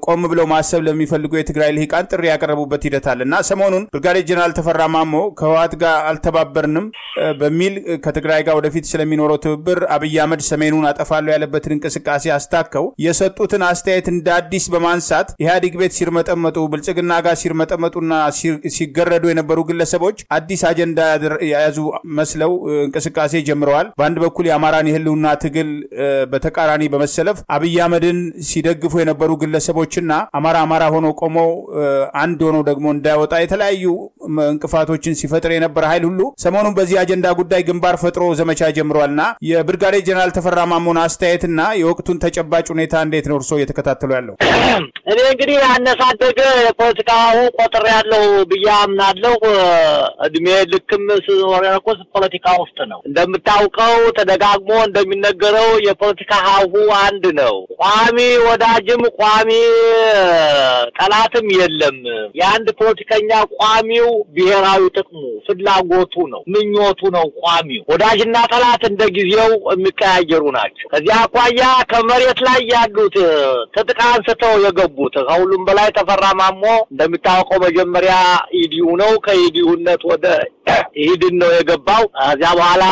Speaker 2: ቆም ብለው ማሰብ ለሚፈልጉ የትግራይ ልሂቃን ጥሪ ያቀረቡበት ሂደት አለና ሰሞኑን ብርጋዴር ጀነራል ተፈራ ማሞ ከህወሓት ጋር አልተባበርንም በሚል ከትግራይ ጋር ወደፊት ስለሚኖረው ትብብር አብይ አህመድ ሰሜኑን አጠፋለሁ ያለበትን እንቅስቃሴ አስታከው የሰጡትን አስተያየት እንደ አዲስ በማንሳት ኢህአዴግ ቤት ሲርመጠመጡ ብልጽግና ጋር ሲርመጠመጡና ሲገረዱ የነበሩ ግለሰቦች አዲስ አጀንዳ ያያዙ መስለው እንቅስቃሴ ጀምረዋል። በአንድ በኩል የአማራን የህልውና ትግል በተቃራኒ በመሰለፍ አብይ አህመድን ሲደግፉ የነበሩ ግለሰቦችና አማራ ሆኖ ቆሞ አንድ ሆኖ ደግሞ እንዳይወጣ የተለያዩ እንቅፋቶችን ሲፈጥር የነበረ ኃይል ሁሉ ሰሞኑን በዚህ አጀንዳ ጉዳይ ግንባር ፈጥሮ ዘመቻ ጀምሯልና የብርጋዴር ጀነራል ተፈራ ማሞን አስተያየትና የወቅቱን ተጨባጭ ሁኔታ እንዴት ነው እርሶ እየተከታተሉ ያለው?
Speaker 1: እኔ እንግዲህ ያነሳደገ ፖለቲካው ቆጥር ያለው ብያምናለሁ። እድሜ ልክም ወራቆስ ፖለቲካ ውስጥ ነው። እንደምታውቀው ተደጋግሞ እንደሚነገረው የፖለቲካ ሀሁ አንድ ነው። ቋሚ ወዳጅም ቋሚ ጠላትም የለም። የአንድ ፖለቲከኛ ቋሚው ብሔራዊ ጥቅሙ ፍላጎቱ ነው፣ ምኞቱ ነው ቋሚው። ወዳጅና ጠላት እንደጊዜው የሚቀያየሩ ናቸው። ከዚያ አኳያ ከመሬት ላይ ያሉት ትጥቅ አንስተው የገቡት ከሁሉም በላይ ተፈራ ማሞ እንደሚታወቀው መጀመሪያ ኢዲዩ ነው። ከኢዲዩነት ወደ ኢህድን ነው የገባው። ከዚያ በኋላ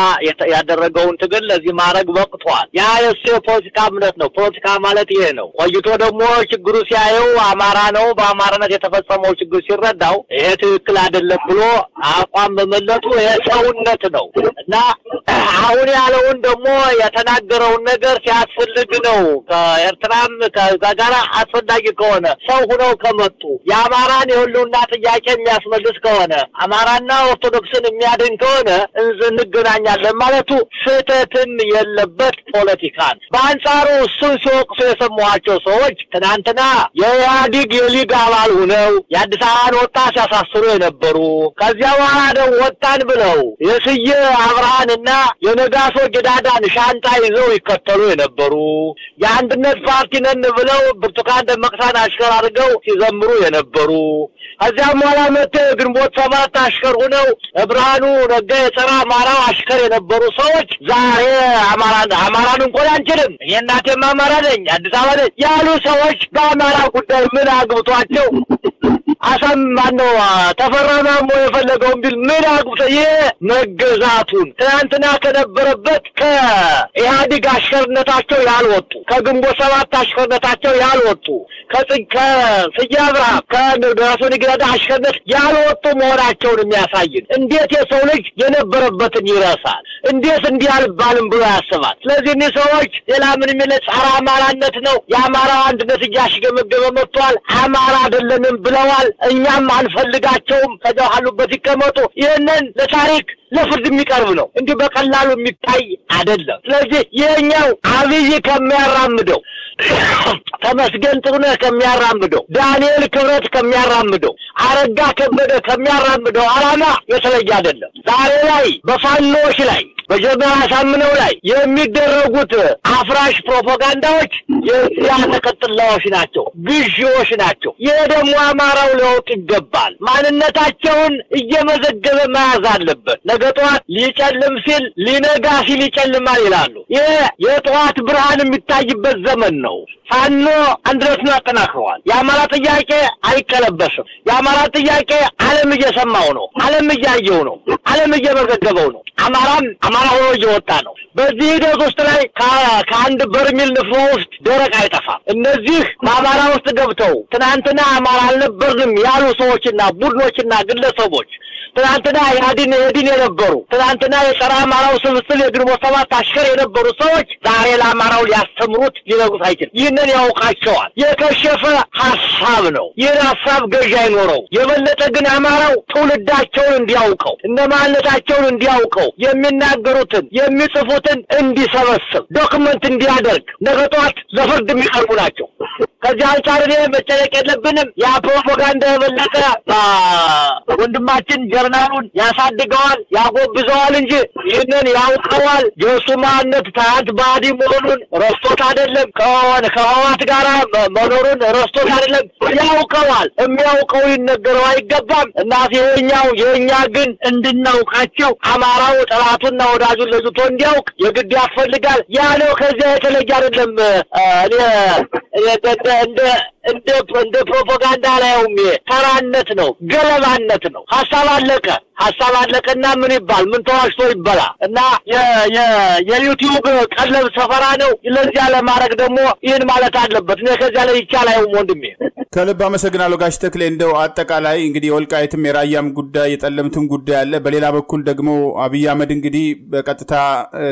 Speaker 1: ያደረገውን ትግል ለዚህ ማድረግ በቅቷል። ያ የሱ የፖለቲካ እምነት ነው። ፖለቲካ ማለት ይሄ ነው። ቆይቶ ደግሞ ችግሩ ሲያየው አማራ ነው በአማራነት የተፈጸመው ችግር ሲረዳው ይሄ ትክክል አይደለም ብሎ አቋም በመለጡ ይሄ ሰውነት ነው እና አሁን ያለውን ደግሞ የተናገረውን ነገር ሲያስፈልግ ነው ከኤርትራም ከዛጋራ አስፈላጊ ከሆነ ሰው ሆነው ከመጡ የአማራን የሁሉና ጥያቄ የሚያስመልስ ከሆነ አማራና ኦርቶዶክስን የሚያድን ከሆነ እንገናኛለን ማለቱ ስህተትን የለበት ፖለቲካን። በአንጻሩ እሱን ሲወቅሱ የሰማኋቸው ሰዎች ትናንትና የኢህአዴግ የሊግ አባል ሆነው የአዲስ አበባን ወጣት ሲያሳስሩ የነበሩ ከዚያ በኋላ ደግሞ ወጣን ብለው የስዬ አብርሃንና የነጋሶ ጊዳዳን ሻንጣ ይዘው ይከተሉ የነበሩ የአንድነት ፓርቲ ነን ብለው ብርቱካን ደመቅሳን አሽከር አድርገው ሲዘምሩ የነበሩ ከዚያም በኋላ መጥተው ግንቦት ሰባት አሽከር ሆነው ብርሃኑ ነጋ የጸረ አማራው አሽከር የነበሩ ሰዎች ዛሬ አማራን እንኳን አንችልም የእናቴም አማራ ነኝ አዲስ አበባ ነኝ ያሉ ሰዎች በአማራ ጉዳይ ምን አግብቷቸው አሰማነው ተፈራ ማሞ የፈለገውን ቢል ምን አግብቶ የመገዛቱን ትናንትና ከነበረበት ከኢህአዴግ አሽከርነታቸው ያልወጡ ከግንቦት ሰባት አሽከርነታቸው ያልወጡ ከስዬ አብርሃም ከነጋሶ ጊዳዳ አሽከርነት ያልወጡ መሆናቸውን የሚያሳይን እንዴት የሰው ልጅ የነበረበትን ይረሳል? እንዴት እንዲህ አልባልም ብሎ ያስባል? ስለዚህ እነዚህ ሰዎች ሌላ ምን የሚለጽ አማራነት ነው የአማራው አንድነት እያሽገመገመ መጥቷል። አማራ አይደለንም ብለዋል። እኛም አንፈልጋቸውም ከጃሃሉበት ይቀመጡ። ይሄንን ለታሪክ ለፍርድ የሚቀርብ ነው እንዴ በቀላሉ የሚታይ አይደለም። ስለዚህ የኛው አብይ ከሚያራምደው ተመስገን ጥሩነህ ከሚያራምደው ዳንኤል ክብረት ከሚያራምደው አረጋ ከበደ ከሚያራምደው አላማ የተለየ አይደለም። ዛሬ ላይ በፋኖች ላይ በጀነራል አሳምነው ላይ የሚደረጉት አፍራሽ ፕሮፓጋንዳዎች የዚያ ተከትለዋሽ ናቸው፣ ግዢዎች ናቸው። ይሄ ደግሞ አማራው ሊያውቅ ይገባል። ማንነታቸውን እየመዘገበ መያዝ አለበት። ነገ ጠዋት ሊጨልም ሲል ሊነጋ ሲል ይጨልማል ይላሉ። ይሄ የጠዋት ብርሃን የሚታይበት ዘመን ነው። ፋኖ አንድነቱን አጠናክሯል። የአማራ ጥያቄ አይቀለበስም። የአማራ ጥያቄ ዓለም እየሰማው ነው፣ ዓለም እያየው ነው፣ ዓለም እየመዘገበው ነው። አማራ ሆኖ እየወጣ ነው። በዚህ ሂደት ውስጥ ላይ ከአንድ በርሚል ንፍሮ ውስጥ ደረቅ አይጠፋም። እነዚህ በአማራ ውስጥ ገብተው ትናንትና አማራ አልነበርንም ያሉ ሰዎችና ቡድኖችና ግለሰቦች ትናንትና የዲን የነበሩ ትናንትና የጸረ አማራው ስብስብ የግንቦት ሰባት አሽከር የነበሩ ሰዎች ዛሬ ለአማራው ሊያስተምሩት ሊነግሩት አይችልም። ይህንን ያውቃቸዋል። የከሸፈ ሐሳብ ነው። ይህን ሐሳብ ገዥ አይኖረው። የበለጠ ግን አማራው ትውልዳቸውን እንዲያውቀው እነማንነታቸውን እንዲያውቀው የሚናገሩትን የሚጽፉትን እንዲሰበስብ ዶክመንት እንዲያደርግ ነገ ጠዋት ለፍርድ የሚቀርቡ ናቸው። ከዚህ አንጻር መጨነቅ የለብንም። ያ ፕሮፓጋንዳ የበለጠ ወንድማችን ጀርናሉን ያሳድገዋል ያጎብዘዋል እንጂ ይህንን ያውቀዋል። የእሱ ማንነት ታንት ባዲ መሆኑን ረስቶት አይደለም። ከህወሓት ጋር መኖሩን ረስቶት አይደለም፣ ያውቀዋል። የሚያውቀው ይነገረው አይገባም። እና የኛ ግን እንድናውቃቸው አማራው ጠላቱና ወዳጁን ለይቶ እንዲያውቅ የግድ ያስፈልጋል። ያለው ከዚያ የተለየ አይደለም። እንደ ፕሮፓጋንዳ ላይውም ተራነት ነው፣ ገለባነት ነው። ሐሳብ አለቀና ምን ይባል ምን ተዋሽቶ ይበላ እና የዩቲዩብ ቀለብ ሰፈራ ነው። ለዚያ ለማድረግ ደግሞ ይህን ማለት አለበት። እኔ ከዚያ ላይ ይቻላል ወንድሜ።
Speaker 2: ከልብ አመሰግናለሁ ጋሽ ተክሌ። እንደው አጠቃላይ እንግዲህ የወልቃይትም የራያም ጉዳይ የጠለምትም ጉዳይ አለ። በሌላ በኩል ደግሞ አብይ አህመድ እንግዲህ በቀጥታ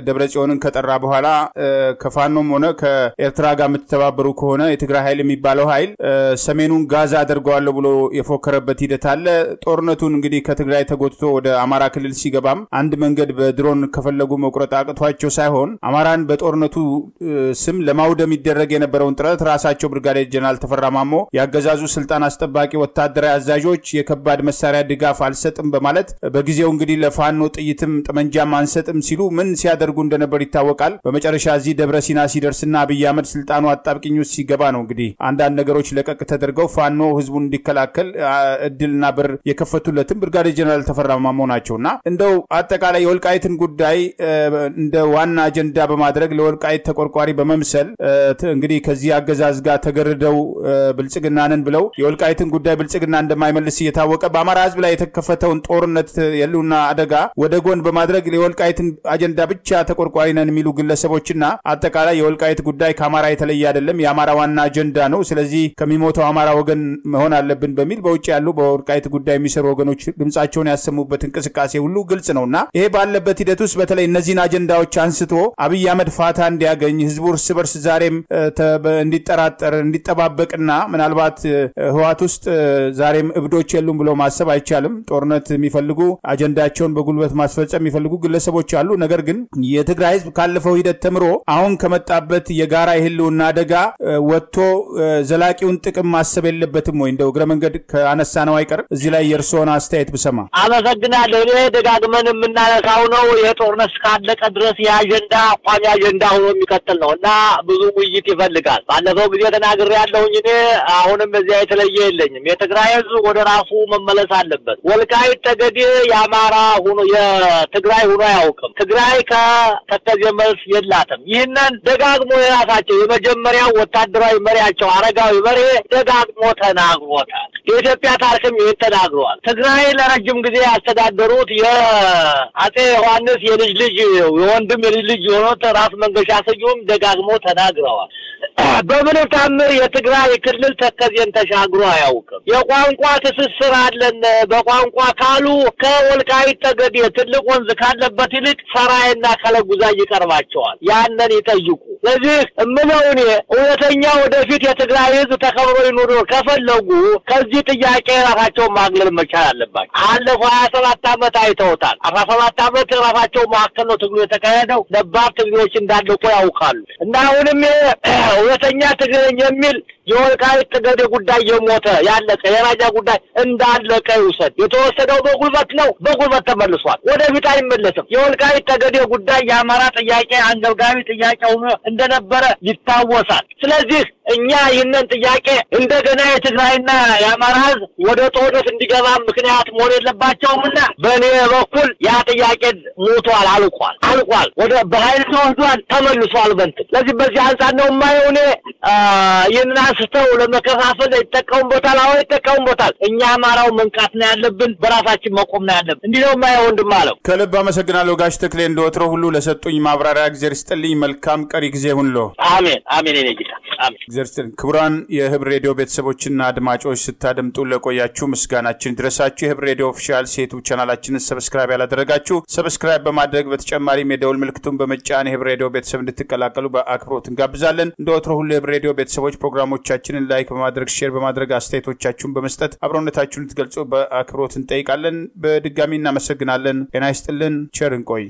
Speaker 2: ደብረጽዮንን ከጠራ በኋላ ከፋኖም ሆነ ከኤርትራ ጋር የምትተባበሩ ከሆነ የትግራይ ኃይል የሚባለው ኃይል ሰሜኑን ጋዛ አድርገዋለሁ ብሎ የፎከረበት ሂደት አለ። ጦርነቱን እንግዲህ ከትግራይ ተጎትቶ ወደ አማራ ክልል ሲገባም አንድ መንገድ በድሮን ከፈለጉ መቁረጥ አቅቷቸው ሳይሆን አማራን በጦርነቱ ስም ለማውደም ይደረግ የነበረውን ጥረት ራሳቸው ብርጋዴር ጀነራል ተፈራ ማሞ ያገዛዙ ስልጣን አስጠባቂ ወታደራዊ አዛዦች የከባድ መሳሪያ ድጋፍ አልሰጥም በማለት በጊዜው እንግዲህ ለፋኖ ጥይትም ጠመንጃም አንሰጥም ሲሉ ምን ሲያደርጉ እንደነበር ይታወቃል። በመጨረሻ እዚህ ደብረ ሲና ሲደርስና አብይ አህመድ ስልጣኑ አጣብቂኝ ውስጥ ሲገባ ነው እንግዲህ አንዳንድ ነገሮች ለቀቅ ተደርገው ፋኖ ህዝቡን እንዲከላከል እድልና በር የከፈቱለትም ብርጋዴር ጀነራል ተፈራ ማሞ ናቸውና እንደው አጠቃላይ የወልቃይትን ጉዳይ እንደ ዋና አጀንዳ በማድረግ ለወልቃይት ተቆርቋሪ በመምሰል እንግዲህ ከዚህ አገዛዝ ጋር ተገርደው ብልጽግናንን ብለው የወልቃይትን ጉዳይ ብልጽግና እንደማይመልስ እየታወቀ በአማራ ህዝብ ላይ የተከፈተውን ጦርነት የሉና አደጋ ወደ ጎን በማድረግ የወልቃይትን አጀንዳ ብቻ ተቆርቋሪ ነን የሚሉ ግለሰቦችና አጠቃላይ የወልቃይት ጉዳይ ከአማራ የተለየ አይደለም፣ የአማራ ዋና አጀንዳ ነው፣ ስለዚህ ከሚሞተው አማራ ወገን መሆን አለብን በሚል በውጭ ያሉ በወልቃይት ጉዳይ የሚሰሩ ወገኖች ድምጻቸውን ያሰሙበት እንቅስቃሴ ሁሉ ግልጽ ነውና ይሄ ባለበት ሂደት ውስጥ በተለይ እነዚህን አጀንዳዎች አንስቶ አብይ አህመድ ፋታ እንዲያገኝ ህዝቡ እርስ በርስ ዛሬም እንዲጠራጠር እንዲጠባበቅና ምናልባት ህወሓት ውስጥ ዛሬም እብዶች የሉም ብሎ ማሰብ አይቻልም። ጦርነት የሚፈልጉ አጀንዳቸውን በጉልበት ማስፈጸም የሚፈልጉ ግለሰቦች አሉ። ነገር ግን የትግራይ ህዝብ ካለፈው ሂደት ተምሮ አሁን ከመጣበት የጋራ የህልውና አደጋ ወጥቶ ዘላቂውን ጥቅም ማሰብ የለበትም ወይ? እንደው እግረ መንገድ ከአነሳ ነው አይቀር እዚህ ላይ የእርስዎን አስተያየት ብሰማ።
Speaker 1: አመሰግናለሁ። እኔ ደጋግመን የምናነሳው ነው የጦርነት ካለቀ ድረስ የአጀንዳ ቋሚ አጀንዳ ሆኖ የሚቀጥል ነው እና ብዙ ውይይት ይፈልጋል። ባለፈው ጊዜ ተናግሬያለሁኝ። እኔ አሁንም በዚያ የተለየ የለኝም። የትግራይ ህዝብ ወደ ራሱ መመለስ አለበት። ወልቃይት ጠገዴ የአማራ ሆኖ የትግራይ ሆኖ አያውቅም። ትግራይ ከተከዜ መልስ የላትም። ይህንን ደጋግሞ የራሳቸው የመጀመሪያው ወታደራዊ መሪያቸው አረጋዊ በሬ ደጋግሞ ተናግሮታል። የኢትዮጵያ ታሪክም ይህን ተናግሯል። ትግራይ ለረጅም ጊዜ ያስተዳደሩት የአጼ ዮሐንስ የልጅ ልጅ የወንድም የልጅ ልጅ የሆኑት ራስ መንገሻ ስዩም ደጋግሞ ተናግረዋል። በምንም ታምር የትግራይ ክልል ተከዜን ተሻግሮ አያውቅም። የቋንቋ ትስስር አለን በቋንቋ ካሉ ከወልቃይት ጠገዴ ትልቅ ወንዝ ካለበት ይልቅ ሰራይና ከለጉዛ ይቀርባቸዋል። ያንን ይጠይቁ። ስለዚህ እምነውኔ እውነተኛ ወደፊት የትግራይ ህዝብ ተከብሮ ይኖር ከፈለጉ ከዚህ ጥያቄ ራሳቸው ማግለል መቻል አለባቸው። አለፈው 27 ዓመት አይተውታል። 17 ዓመት ራሳቸው ማከል ነው ትግሉ የተካሄደው። ነባር ትግሎች እንዳለቁ ያውቃሉ። እና አሁንም እውነተኛ ትግል የሚል የወልቃይት ጠገዴ ጉዳይ የሞተ ያለቀ የራያ ጉዳይ እንዳለቀ ይውሰድ። የተወሰደው በጉልበት ነው፣ በጉልበት ተመልሷል፣ ወደፊት አይመለስም። የወልቃይት ጠገዴ ጉዳይ የአማራ ጥያቄ አንገብጋቢ ጥያቄ ሆኖ እንደነበረ ይታወሳል። ስለዚህ እኛ ይህንን ጥያቄ እንደገና የትግራይና የአማራ ህዝብ ወደ ጦርነት እንዲገባ ምክንያት መሆን የለባቸውምና በእኔ በኩል ያ ጥያቄ ሞቷል፣ አልቋል፣ ወደ በኃይል ተወስዷል፣ ተመልሷል በእንትን። ስለዚህ በዚህ አንጻር ነው የማየው እኔ ይህንን አንስተው ለመከፋፈል ይጠቀሙበታል። አዎ ይጠቀሙበታል። እኛ አማራው መንቃት ነው ያለብን፣ በራሳችን መቆም ነው ያለብን። እንዲህ ነው የማየው ወንድም አለው።
Speaker 2: ከልብ አመሰግናለሁ ጋሽ ተክሌ እንደወትሮ ሁሉ ለሰጡኝ ማብራሪያ እግዚአብሔር ይስጥልኝ። መልካም ቀሪ ጊዜ ሁሉ።
Speaker 1: አሜን አሜን። እኔ ጌታ አሜን።
Speaker 2: እግዚአብሔር ይስጥልኝ። ክቡራን የህብር ሬዲዮ ቤተሰቦችና አድማጮች ስታደምጡ ለቆያችሁ ምስጋናችን ድረሳችሁ። የህብር ሬዲዮ ኦፊሻል ዩቲዩብ ቻናላችንን ሰብስክራይብ ያላደረጋችሁ ሰብስክራይብ በማድረግ በተጨማሪም የደውል ምልክቱን በመጫን የህብር ሬዲዮ ቤተሰብ እንድትቀላቀሉ በአክብሮት እንጋብዛለን። እንደወትሮ ሁሉ የህብር ሬዲዮ ቤተሰቦች ፕሮግራሞቻችንን ላይክ በማድረግ ሼር በማድረግ አስተያየቶቻችሁን በመስጠት አብሮነታችሁን እንድትገልጹ በአክብሮት እንጠይቃለን። በድጋሚ እናመሰግናለን። ጤና ይስጥልን። ቸር እንቆይ።